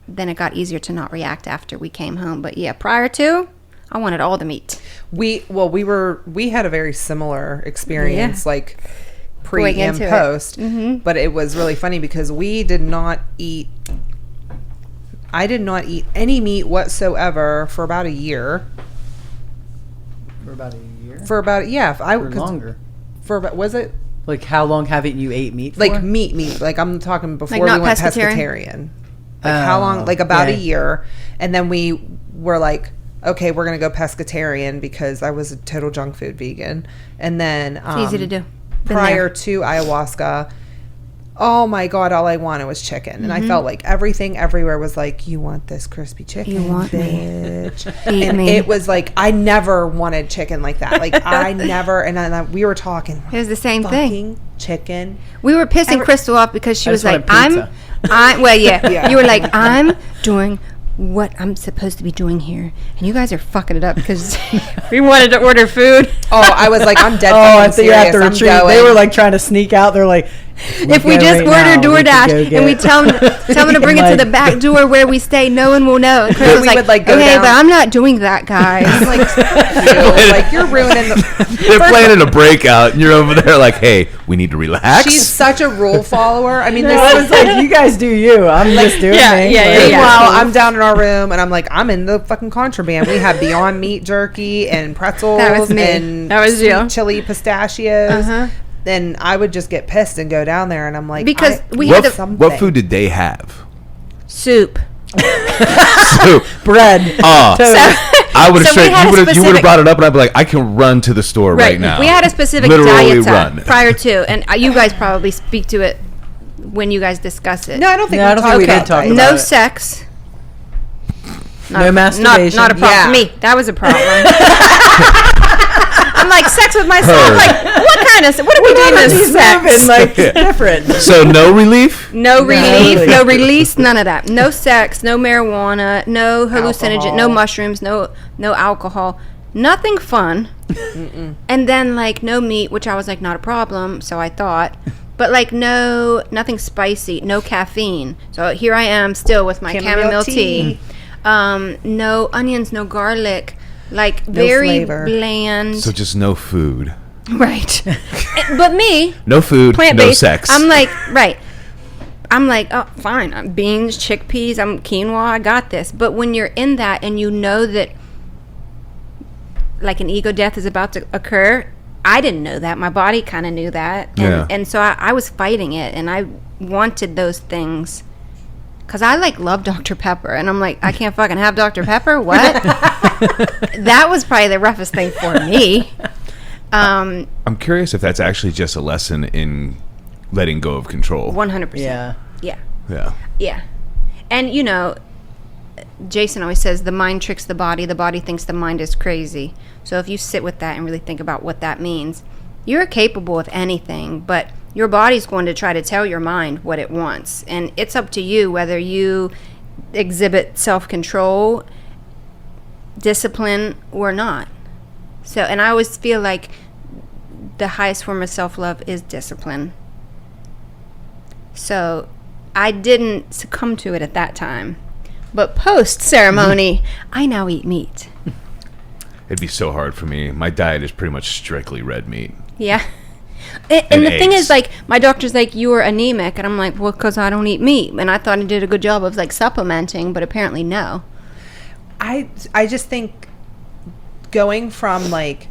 then it got easier to not react after we came home. But yeah, prior to, I wanted all the meat. We had a very similar experience, like, pre and post, but it was really funny because I did not eat any meat whatsoever for about a year. Longer. Was it? Like, how long haven't you ate meat for? Like, meat. Like, I'm talking before like, we went pescatarian. Like, how long? Like, about a year. And then we were like, okay, we're going to go pescatarian, because I was a total junk food vegan. And then it's easy to do. Prior to ayahuasca, oh my God, all I wanted was chicken. And I felt like everything everywhere was like, you want this crispy chicken, you want bitch. Me. And it was like, I never wanted chicken like that. Like, I never, and then we were talking. It was the same thing. Chicken. We were pissing Crystal off because she was like, pizza. yeah. You were like, I'm doing what I'm supposed to be doing here, and you guys are fucking it up because we wanted to order food. Oh, I was like, I'm dead. I think at the retreat, they were like trying to sneak out. They're like, if we just order DoorDash and we tell them to bring it to the back door where we stay, no one will know. And Chris was like, okay, but I'm not doing that, guys. Like, you're ruining They're planning a breakout, and you're over there like, hey, we need to relax. She's such a rule follower. I mean, I was like, you guys do you. I'm just doing me. Meanwhile, I'm down in our room, and I'm like, I'm in the fucking contraband. We have Beyond Meat jerky and pretzels. That was me. And that was you. Chili pistachios. Then I would just get pissed and go down there, and I'm like, because what food did they have? Soup. Bread. I would have you would have brought it up, and I'd be like, I can run to the store right now. We had a specific diet prior to, and you guys probably speak to it when you guys discuss it. No, I don't think we did talk about it. No sex. No masturbation. Not a problem Yeah. for me. That was a problem. I'm like, sex with myself? Like, what are we doing this sex? Like, different. So no relief? No relief, relief. no release, none of that. No sex, no marijuana, no hallucinogen, Alcohol. no mushrooms, no alcohol. Nothing fun. And then, like, no meat, which I was like, not a problem, so I thought. But, like, nothing spicy, no caffeine. So here I am still with my chamomile tea. No onions, no garlic. Like, very flavor. bland. So just no food. Right. But me, No food, plant-based, no sex. I'm like, right. I'm like, oh, fine. I'm beans, chickpeas, I'm quinoa, I got this. But when you're in that and you know that, like, an ego death is about to occur, I didn't know that. My body kind of knew that. And, Yeah. and so I was fighting it, and I wanted those things. Because I, like, love Dr. Pepper. And I'm like, I can't fucking have Dr. Pepper? What? That was probably the roughest thing for me. I'm curious if that's actually just a lesson in letting go of control. 100%. Yeah. Yeah. Yeah. Yeah. And, you know, Jason always says the mind tricks the body thinks the mind is crazy. So if you sit with that and really think about what that means, you're capable of anything, but your body's going to try to tell your mind what it wants. And it's up to you whether you exhibit self-control, discipline, or not. So, and I always feel like the highest form of self-love is discipline. So I didn't succumb to it at that time. But post-ceremony, I now eat meat. It'd be so hard for me. My diet is pretty much strictly red meat. Yeah. And the thing eggs. is, like, my doctor's like, you were anemic. And I'm like, well, because I don't eat meat. And I thought I did a good job of, like, supplementing, but apparently no. I just think going from, like,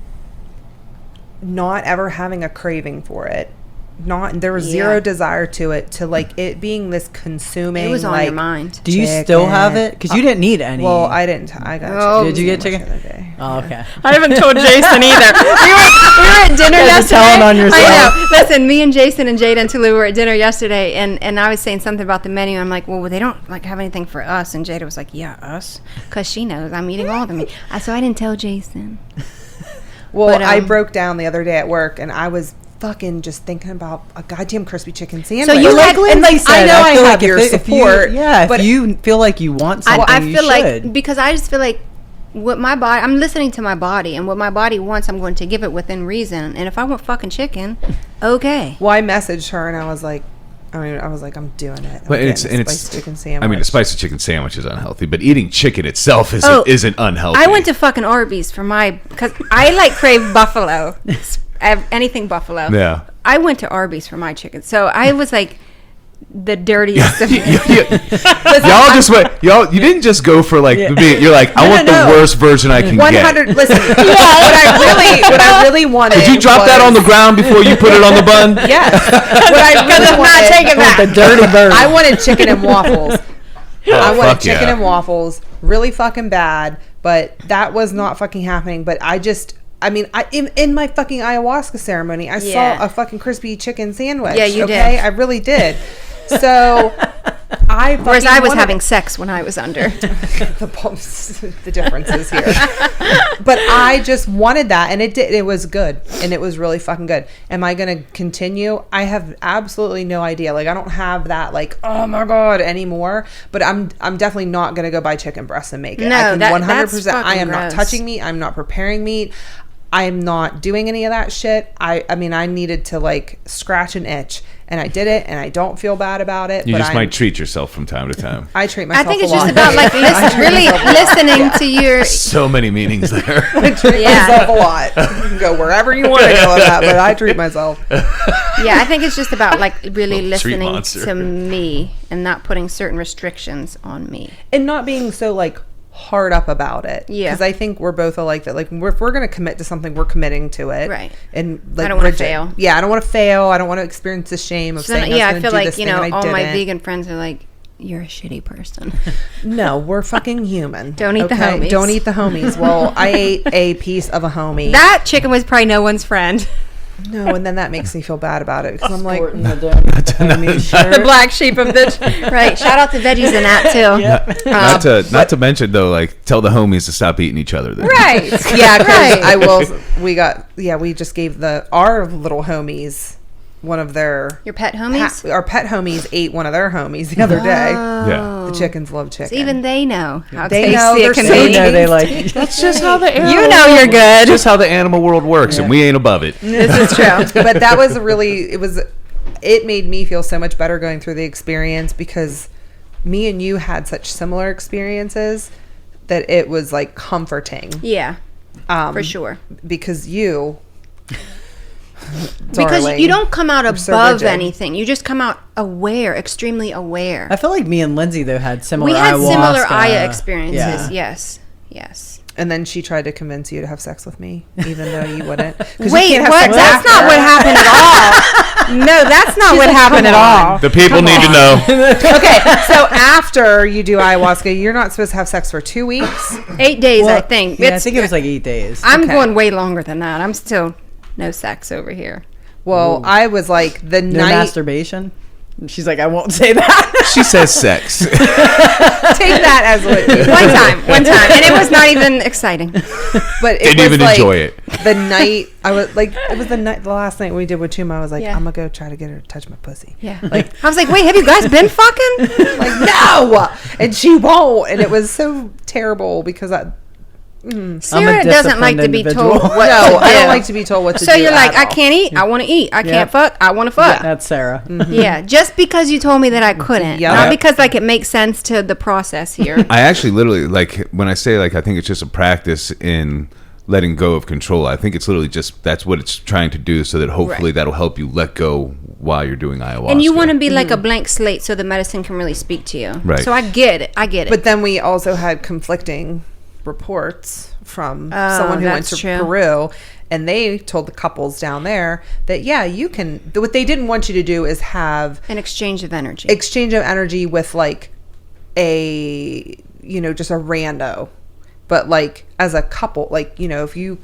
not ever having a craving for it, there was zero desire to it, to, like, it being this consuming, It was on like, your mind. Do you still have it? Because you didn't need any. Well, I didn't. I got Oh. chicken Did you get sandwich chicken? the other day. Oh, okay. I haven't told Jason either. We were at dinner You guys are yesterday. telling on yourself. I know. Listen, me and Jason and Jada and Tulu were at dinner yesterday, and I was saying something about the menu. I'm like, well, they don't, like, have anything for us. And Jada was like, yeah, us, because she knows I'm eating all the meat. So I didn't tell Jason. Well, But, I broke down the other day at work, and I was fucking just thinking about a goddamn crispy chicken sandwich. So you Like had, Lindsay like, said, I know I feel have like your if support, if but you feel like you want something, I you feel should. like, because I just feel like what my body, I'm listening to my body, and what my body wants, I'm going to give it within reason. And if I want fucking chicken, okay. Well, I messaged her and I was like, I'm doing it. But I'm it's getting a it's spicy chicken sandwich. I mean, a spicy chicken sandwich is unhealthy, but eating chicken itself isn't unhealthy. I went to fucking Arby's for because I, like, crave buffalo. Anything buffalo. Yeah. I went to Arby's for my chicken. So I was like the dirtiest of Y'all just went. Y'all, you didn't just go for, like, the meat. You're like, I want the worst version I can 100. get. Listen, what I really wanted. Did you drop that on the ground before you put it on the bun? Yes. What I really wanted. take it back. The dirty bird. I wanted chicken and waffles. I wanted fuck chicken yeah. and waffles really fucking bad, but that was not fucking happening. But in my fucking ayahuasca ceremony, I saw a fucking crispy chicken sandwich. Yeah, you okay? did. I really did. So Whereas I was having sex when I was under. the differences here. But I just wanted that, and it was good, and it was really fucking good. Am I going to continue? I have absolutely no idea. Like, I don't have that, like, oh my god anymore, but I'm definitely not going to go buy chicken breasts and make it. No, I can that's 100%. I am fucking not gross. touching meat. I'm not preparing meat. I'm not doing any of that shit. I mean, I needed to, like, scratch an itch, and I did it, and I don't feel bad about it. You but just might treat yourself from time to time. I treat I myself think it's a lot. just about, like, really listening to your. So many meanings there. I treat Yeah. myself a lot. You can go wherever you want to go with that, but I treat myself. Yeah, I think it's just about, like, really Little treat listening monster. to me and not putting certain restrictions on me. And not being so, like, hard up about it. Yeah. Because I think we're both alike that, like, if we're going to commit to something, we're committing to it. Right. And, like, I don't wanna rigid. fail. Yeah, I don't want to fail. I don't want to experience the shame of So saying then, I I was feel going to do like, this you thing know, and I all my didn't. vegan friends are like, you're a shitty person. No, we're fucking human. Don't eat the homies. Don't eat the homies. Well, I ate a piece of a homie. That chicken was probably no one's friend. No, and then that makes me feel bad about it because I'm like, The black sheep of the right. Shout out to Veggies and that too. Yep. Not to mention though, like tell the homies to stop eating each other. Then. Right. yeah, because Right. I will. We just gave our little homies one of their Your pet homies. our pet homies ate one of their homies the other day. Yeah. The chickens love chicken. So even they know how They tasty know it they're can so be. They like That's just how the animal You know you're good. Just how the animal world works, and we ain't above it. This is true. But that was it made me feel so much better going through the experience because me and you had such similar experiences that it was like comforting. Yeah, for sure. Because you, Because darling, you don't come out you're so above rigid. anything. You just come out aware, extremely aware. I feel like me and Lindsay though had similar. We had similar ayahuasca. Aya experiences. Yeah. Yes. And then she tried to convince you to have sex with me, even though you wouldn't. 'Cause you Wait, can't have what? sex That's not after. what happened at all. No, that's not what happened at all. The people need to know. Okay, so after you do ayahuasca, you're not supposed to have sex for 2 weeks. 8 days, Well, I think. Yeah, I think it was like 8 days. I'm Okay. going way longer than that. I'm still no sex over here. Well, I was like the No night. masturbation. And she's like, I won't say that. She says sex. Take that as what. One time, and it was not even exciting. But it Didn't was even like enjoy it. The night I was like, it was the last night we did with Chuma. I was like, Yeah. I'm gonna go try to get her to touch my pussy. Yeah, I was like, wait, have you guys been fucking? Like no, and she won't, and it was so terrible because Sarah doesn't like to be individual. told what no, to I don't do. like to be told what to do. So you're like, at I all. can't eat. I want to eat. I Yeah. can't fuck. I want to fuck. That's Sarah. Yeah, just because you told me that I couldn't, Yeah. not because like it makes sense to the process here. I actually literally like when I say like I think it's just a practice in letting go of control. I think it's literally just that's what it's trying to do, so that hopefully Right. that'll help you let go while you're doing ayahuasca. And you want to be like a blank slate, so the medicine can really speak to you. Right. So I get it. I get it. But then we also had conflicting reports from someone who went that's to true. Peru, and they told the couples down there that you can. What they didn't want you to do is have an exchange of energy. exchange of energy with like a just a rando, but like as a couple, like if you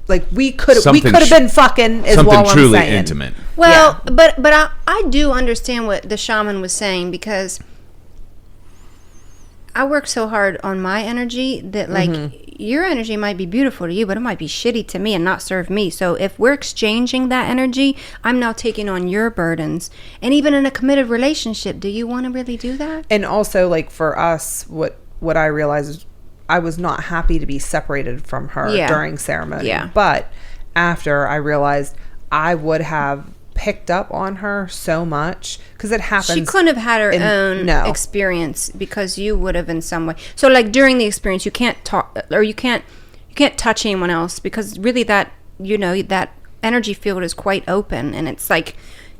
like we could Something have been fucking is something what I'm truly saying. intimate. Well, but I do understand what the shaman was saying, because I work so hard on my energy that like your energy might be beautiful to you, but it might be shitty to me and not serve me. So if we're exchanging that energy, I'm now taking on your burdens. And even in a committed relationship, do you want to really do that? And also, like for us, what I realized is I was not happy to be separated from her Yeah. during ceremony. Yeah. But after I realized I would have picked up on her so much because it happens. She couldn't have had her own no. experience because you would have in some way. So like during the experience, you can't talk or you can't touch anyone else, because really that that energy field is quite open and it's like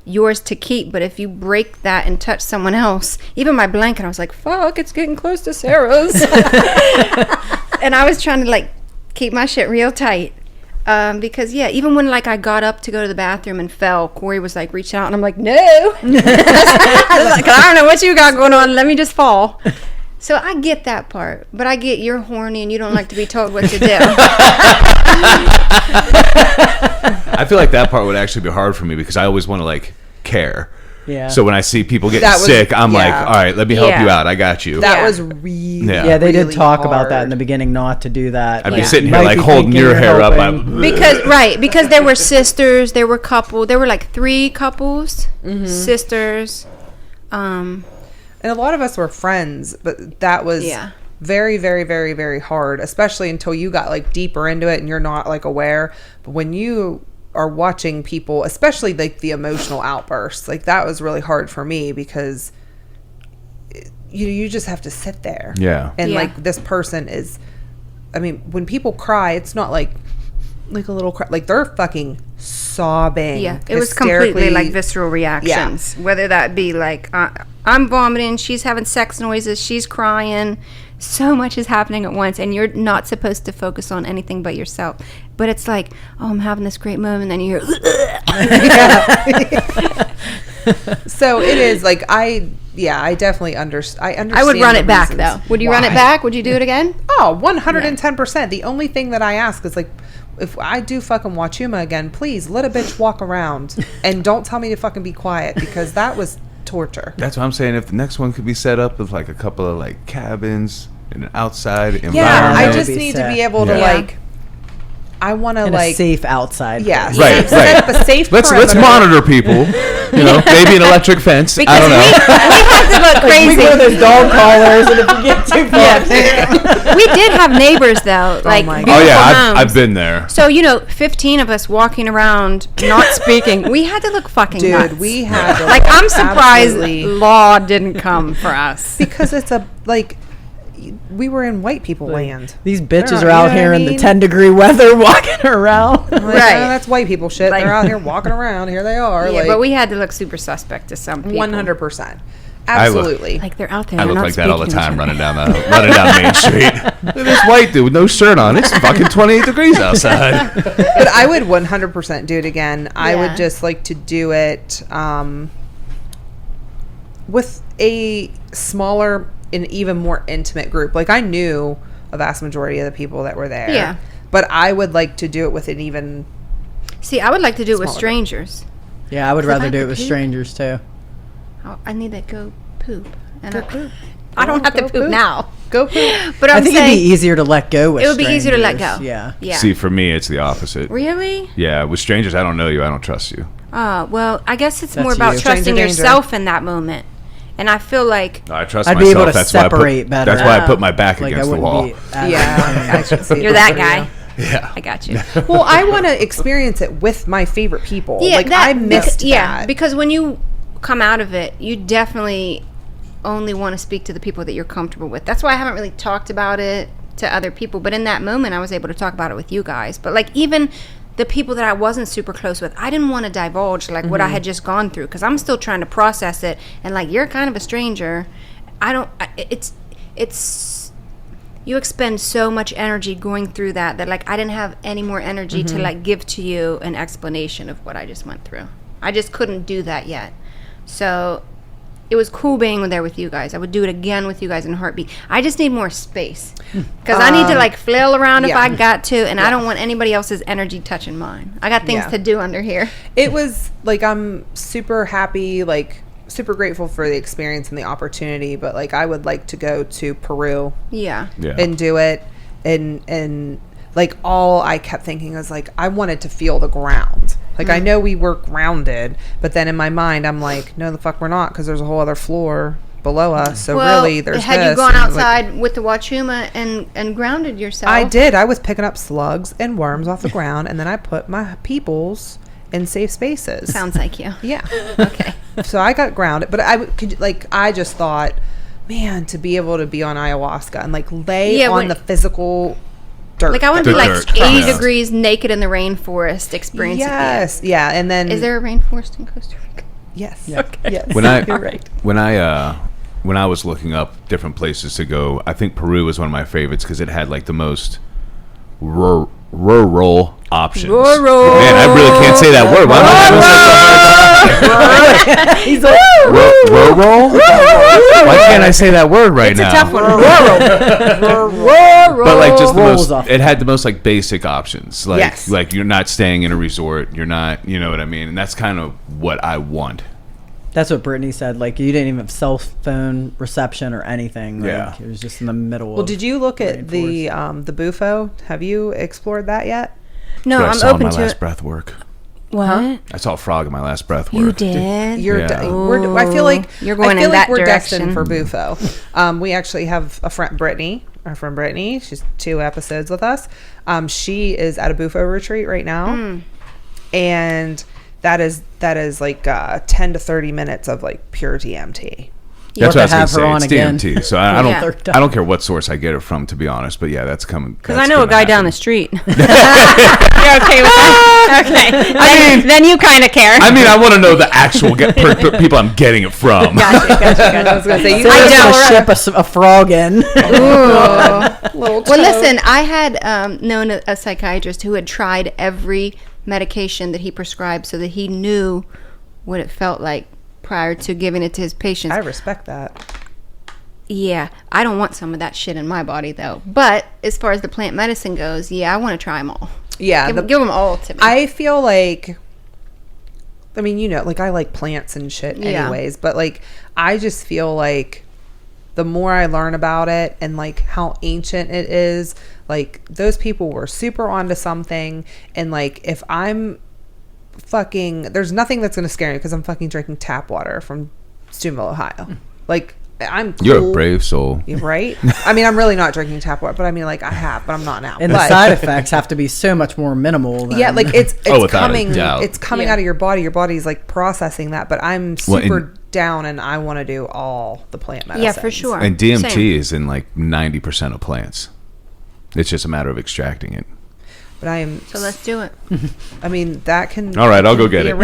yours to keep. But if you break that and touch someone else, even my blanket, I was like, fuck, it's getting close to Sarah's. And I was trying to like keep my shit real tight. Because even when like I got up to go to the bathroom and fell, Corey was like reaching out and I'm like, no. I was like, I don't know what you got going on, let me just fall. So I get that part, but I get you're horny and you don't like to be told what to do. I feel like that part would actually be hard for me because I always want to like care. Yeah. So when I see people getting That was- sick, I'm like, yeah. all right, let me help Yeah. you out. I got you. That Yeah. was really Yeah. They did really talk about that hard. in the beginning, not to do that. I'd Yeah. be sitting You here might like be holding thinking your you're hair up. helping. Because there were sisters, there were like 3 couples, sisters. And a lot of us were friends, but that was Yeah. very, very, very, very hard, especially until you got like deeper into it and you're not like aware. But when you are watching people, especially like the emotional outbursts, like that was really hard for me because you just have to sit there. Yeah. And Yeah. like this person is, I mean, when people cry, it's not like a little cry, like they're fucking sobbing. Yeah, it was completely hysterically. like visceral reactions. Whether that be like, I'm vomiting, she's having sex noises, she's crying. So much is happening at once, and you're not supposed to focus on anything but yourself. But it's like, oh, I'm having this great moment, and then you hear, So it is like I definitely understand. I would run the it back, reasons though. Would you run it why. back? Would you do it again? Oh, 110%. The only thing that I ask is like, if I do fucking Wachuma again, please let a bitch walk around and don't tell me to fucking be quiet, because that was torture. That's what I'm saying. If the next one could be set up with like a couple of like cabins and an outside environment. Yeah, I That just would be need sick. to be able to Yeah. like. I want to In like a safe outside. Yeah, place. Right, set right. up a safe. Let's perimeter. monitor people. You know, maybe an electric fence. Because I don't know. we had to look Like, we crazy. wear those dog collars, and if you get too far, We did have neighbors though, like my God. beautiful Oh yeah, homes. I've been there. So 15 of us walking around not speaking. We had to look fucking Dude, nuts. we had to like, look I'm surprised absolutely- law didn't come for us. because it's a like we were in white people land. these bitches They're are out- out you know here what I in the mean? 10-degree weather walking around. Like, Right. oh, that's white people shit. Like- They're out here walking around. Here they are. Yeah, like but we had to look super suspect to some people. 100%. Absolutely. Like they're out there. I they're look not like that all the speaking to time, each running down Main Street. Look at this white dude with no shirt on. It's fucking 28 degrees outside. But I would 100% do it again. I Yeah. would just like to do it with a smaller and even more intimate group. Like, I knew a vast majority of the people that were there. Yeah. But I would like to do it with an even... See, I would like to do it with Smaller. strangers. Yeah, I would If I rather had do to it with poop. strangers too. Oh, I need to go poop. And Go poop. I don't have to Go poop poop. now. Go poop. But I I'm think it'd saying be easier to let go with it would be easier to let go. strangers. Yeah. Yeah. See, for me, it's the opposite. Really? Yeah, with strangers, I don't know you. I don't trust you. Well, I guess it's That's more about you. trusting Stranger danger. yourself in that moment. And I feel like No, I trust I'd be myself. able to that's why separate better. That's why I put my back Like I against the wouldn't wall. be. as- Yeah. I should see you're it that for you. guy. Yeah. I got you. Well, I want to experience it with my favorite people. I missed that. Because when you come out of it, you definitely only want to speak to the people that you're comfortable with. That's why I haven't really talked about it to other people. But in that moment, I was able to talk about it with you guys. But like even the people that I wasn't super close with, I didn't want to divulge like what I had just gone through because I'm still trying to process it. And like you're kind of a stranger. It's you expend so much energy going through that like I didn't have any more energy to like give to you an explanation of what I just went through. I just couldn't do that yet. So it was cool being there with you guys. I would do it again with you guys in a heartbeat. I just need more space because I need to like flail around if yeah. I got to, and I don't want anybody else's energy touching mine. I got things Yeah. to do under here. It was like, I'm super happy, like super grateful for the experience and the opportunity, but like I would like to go to Peru Yeah. Yeah. and do it, and like all I kept thinking was like I wanted to feel the ground. Like I know we were grounded, but then in my mind I'm like, no, the fuck we're not, because there's a whole other floor below us. So Well, really, there's had this, you gone and, like, outside with the Wachuma and grounded yourself? I did. I was picking up slugs and worms off the ground, and then I put my peoples in safe spaces. Sounds like you. Yeah. Okay. So I got grounded, but I just thought, man, to be able to be on ayahuasca and like lay Yeah, on when- the physical dirt. Like I went to The like dirt, 80 yeah. degrees naked in the rainforest experience. Yes. Yeah. And then Is there a rainforest in Costa Rica? Yes. Yeah. Yes. When I You're right. when I was looking up different places to go, I think Peru was one of my favorites because it had like the most rural options. Rural. Man, I really can't say that word. Why am I He's like, rural? Why can't I say that word right It's now? a tough one. But like just the Rolls most, off. it had the most like basic options. Like Yes. like you're not staying in a resort. You're not, you know what I mean? And that's kind of what I want. that's what Brittany said. Like you didn't even have cell phone reception or anything. Like, Yeah. it was just in the middle. Well, of did you look at rainforest. the Bufo? Have you explored that yet? No, But I I'm saw open my to last it. breath work. What? I saw a frog in my last breath work. You did? You're Yeah. I feel like You're going I feel in like that we're direction. destined for Bufo. We actually have a friend, Brittany. Our friend Brittany. She's 2 episodes with us. She is at a Bufo retreat right now, and that is like 10 to 30 minutes of like pure DMT. That's We'll what I have was to have her going to on say. again. It's DMT. So I Yeah. don't I don't care what source I get it from, to be honest. But yeah, that's coming. Because I know a guy down the street. You're okay with that? Okay. Then you kind of care. I mean, I want to know the actual people I'm getting it from. I was gonna say, I Sarah's don't- gonna ship a frog in. Well, listen, I had known a psychiatrist who had tried every medication that he prescribed so that he knew what it felt like prior to giving it to his patients. I respect that. Yeah, I don't want some of that shit in my body, though. But as far as the plant medicine goes, yeah, I want to try them all. Yeah. Give them all to me. I feel like, I mean, you know, like I like plants and shit Yeah. anyways, but like I just feel like the more I learn about it and like how ancient it is, like those people were super onto something. And like if I'm fucking, there's nothing that's going to scare me because I'm fucking drinking tap water from Steubenville, Ohio. Like I'm cool. You're a brave soul. Right? I mean, I'm really not drinking tap water, but I mean, like I have, but I'm not now. And but, the side effects have to be so much more minimal. Than, yeah, like it's without a coming, doubt. it's coming Yeah. out of your body. Your body's like processing that, but I'm Well, super down, and I want to do all the plant medicine. Yeah, for sure. And DMT Same. is in like 90% of plants. It's just a matter of extracting it. But I am. So let's do it. I mean, that can. All right, I'll go get be it.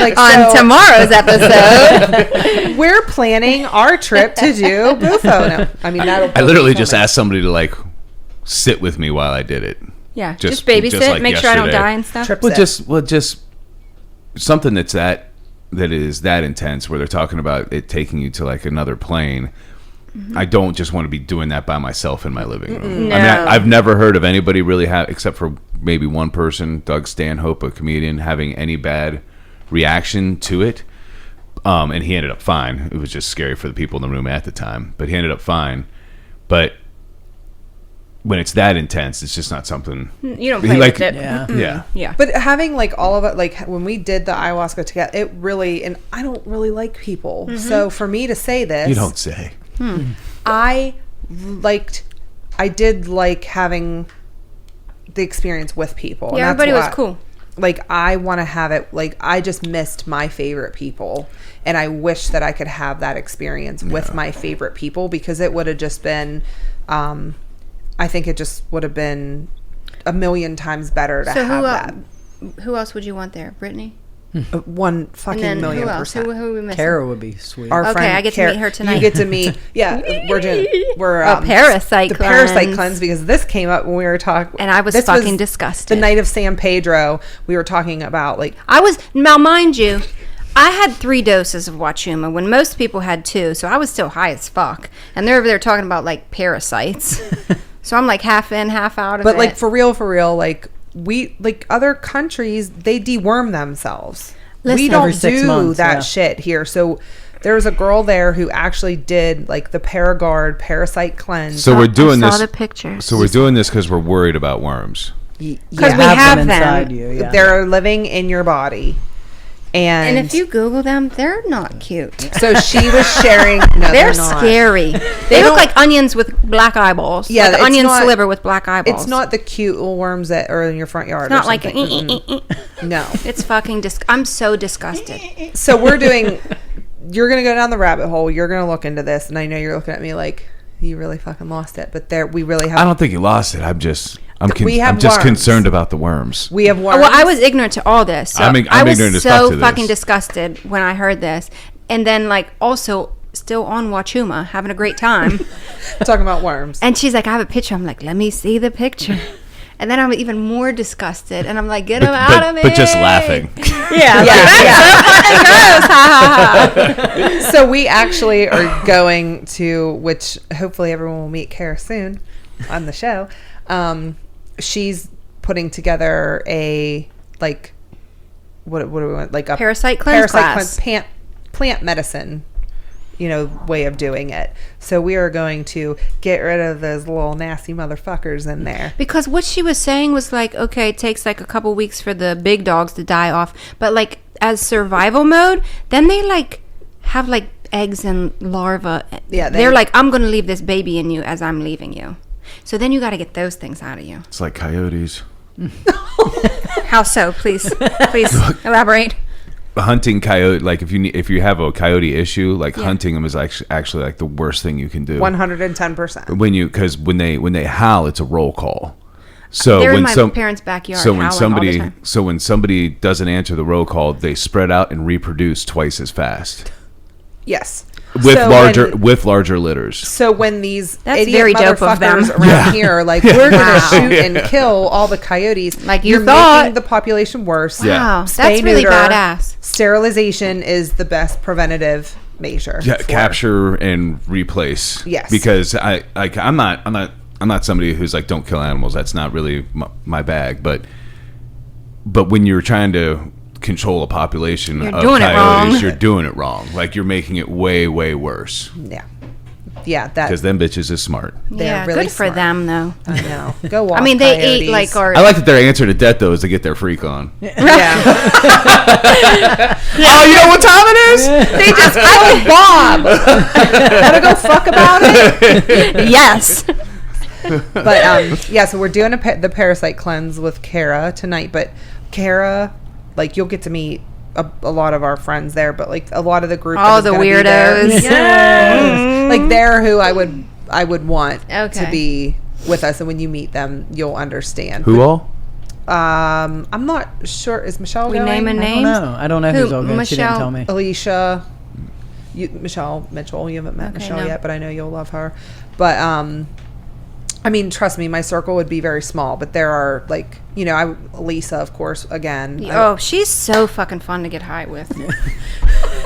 like, On so tomorrow's episode. we're planning our trip to do Bufo. No, I mean that'll. I literally just asked somebody to like sit with me while I did it. Yeah, Just- just babysit, just like make sure I don't yesterday. die and stuff. Trip- Just something that is that intense where they're talking about it taking you to like another plane. I don't just want to be doing that by myself in my living room. No. I mean, I've never heard of anybody really have, except for maybe one person, Doug Stanhope, a comedian, having any bad reaction to it. And he ended up fine. It was just scary for the people in the room at the time, but he ended up fine. But when it's that intense, it's just not something. You don't play with it. Yeah. Yeah. Yeah. But having like all of it, like when we did the ayahuasca together, it really, and I don't really like people. So for me to say this, You don't say. I did like having the experience with people. Yeah, and that's everybody was why- cool. Like I want to have it. Like I just missed my favorite people, and I wish that I could have that experience with my favorite people because it would have just been. I think it just would have been a million times better to So have that. who else would you want there? Brittany? One fucking And then million who else? percent. Who are we missing? Kara would be sweet. Our Okay, friend I get to Kara- meet her tonight. You get to meet. Yeah, we're A parasite the cleanse. parasite cleanse because this came up when we were talking, And I was fucking disgusted. The night of San Pedro, we were talking about like I was, now mind you, I had 3 doses of Wachuma when most people had 2, so I was still high as fuck. And they're over there talking about like parasites. So I'm like half in, half out of it. But like for real, like we like other countries, they deworm themselves. Listen. We don't Every 6 do months, that yeah. shit here. So there was a girl there who actually did like the Paragard parasite cleanse. So we're doing I this. saw the pictures. So we're doing this because we're worried about worms. Because we Have have them them. inside you. Yeah. They're living in your body. And And if you Google them, they're not cute. so she was sharing. No, They're not. scary. They don't- look like onions with black eyeballs. Yeah, like it's onion not- sliver with black eyeballs. It's not the cute little worms that are in your front yard. It's not or like something. Mm-mm. No. It's fucking I'm so disgusted. So we're doing. You're gonna go down the rabbit hole. You're gonna look into this, and I know you're looking at me like you really fucking lost it. But there, we really have. I don't think you lost it. I'm just We have I'm just worms. concerned about the worms. We have worms. Well, I was ignorant to all this. So I'm I was ignorant as fuck so to this. fucking disgusted when I heard this. And then like also still on Wachuma, having a great time. talking about worms. And she's like, I have a picture. I'm like, let me see the picture. And then I'm even more disgusted. And I'm like, get him out of me. But just laughing. Yeah. So we actually are going to, which hopefully everyone will meet Kara soon on the show. She's putting together a like what do we want, like a Parasite cleanse class. plant medicine, way of doing it. So we are going to get rid of those little nasty motherfuckers in there. Because what she was saying was like, okay, it takes like a couple weeks for the big dogs to die off. But like as survival mode, then they like have like eggs and larvae. Yeah, they're like, I'm going to leave this baby in you as I'm leaving you. So then you got to get those things out of you. It's like coyotes. How so? Please elaborate. Hunting coyote, like if you have a coyote issue, like hunting them is actually like the worst thing you can do. 110%. When they howl, it's a roll call. So They're when in my parents' backyard. so when howling all the time. somebody doesn't answer the roll call, they spread out and reproduce twice as fast Yes. with So larger litters. So when these That's idiot very dope of them. motherfuckers around here, like we're gonna shoot and kill all the coyotes, Like you you're thought. making the population worse. Yeah. Wow, Spay, that's really neuter, badass. Sterilization is the best preventative measure. Yeah, for- capture and replace. Yes. Because I'm not not somebody who's like, don't kill animals. That's not really my bag. But when you're trying to control a population of coyotes, you're doing it wrong. Like, you're making it way, way worse. Yeah, that because them bitches is smart. Yeah, really good for smart. them though. I know. Go walk. I mean, they coyotes. ate like our. I like that their answer to death though is to get their freak on. Yeah. Oh, you know what time it is? They just called Bob. Gotta go fuck about it. Yes. But yeah, so we're doing the parasite cleanse with Kara tonight. But Kara, like, you'll get to meet a lot of our friends there, but like a lot of the group, all the weirdos, like they're who I would want Okay. to be with us, and when you meet them, you'll understand. Who all? I'm not sure. Is Michelle We going? name a name. I don't know who's all going. She didn't Michelle? tell me. Alicia, Michelle Mitchell. You haven't met Okay, Michelle no. yet, but I know you'll love her. But I mean, trust me, my circle would be very small. But there are, like, you know, Lisa, of course, again. Oh, she's so fucking fun to get high with.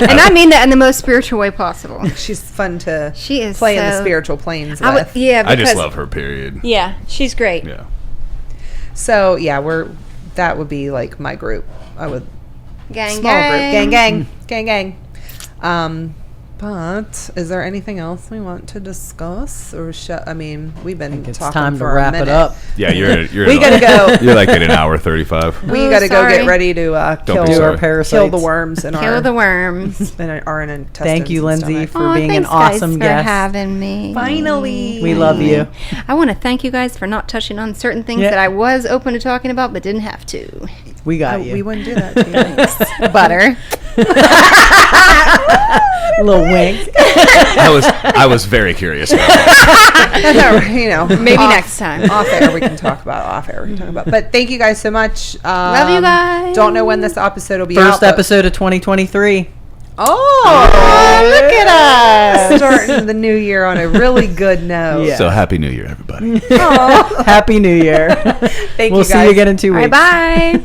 And I mean that in the most spiritual way possible. She's fun to She is play in the so- spiritual planes I with. yeah, I just because- love her. Period. Yeah, she's great. Yeah. So yeah, that would be like my group. I would Gang, small gang. group, gang. But is there anything else we want to discuss, or I mean, we've been It's talking time to for a wrap minute. it up. Yeah, you're. We gotta go. You're like at an hour 35. We Oh, gotta go sorry. get ready to Don't be Do sorry. our parasites. kill the worms in Kill the worms. our intestines. Thank you, and Lindsay, stomach. for being an thanks, guys, awesome for guest. having me. Finally, We love you. I want to thank you guys for not touching on certain things Yeah. that I was open to talking about but didn't have to. We got you. We wouldn't do that to you. Butter. Little wink. I was very curious about that. You know, Maybe next time. off air we can talk about. But thank you guys so much. Love you guys. Don't know when this episode will be out. First but- episode of 2023. Oh, look at us starting the new year on a really good note. Yeah. So happy New Year, everybody. Happy New Year. Thank We'll you guys. see you again in 2 weeks. Bye bye.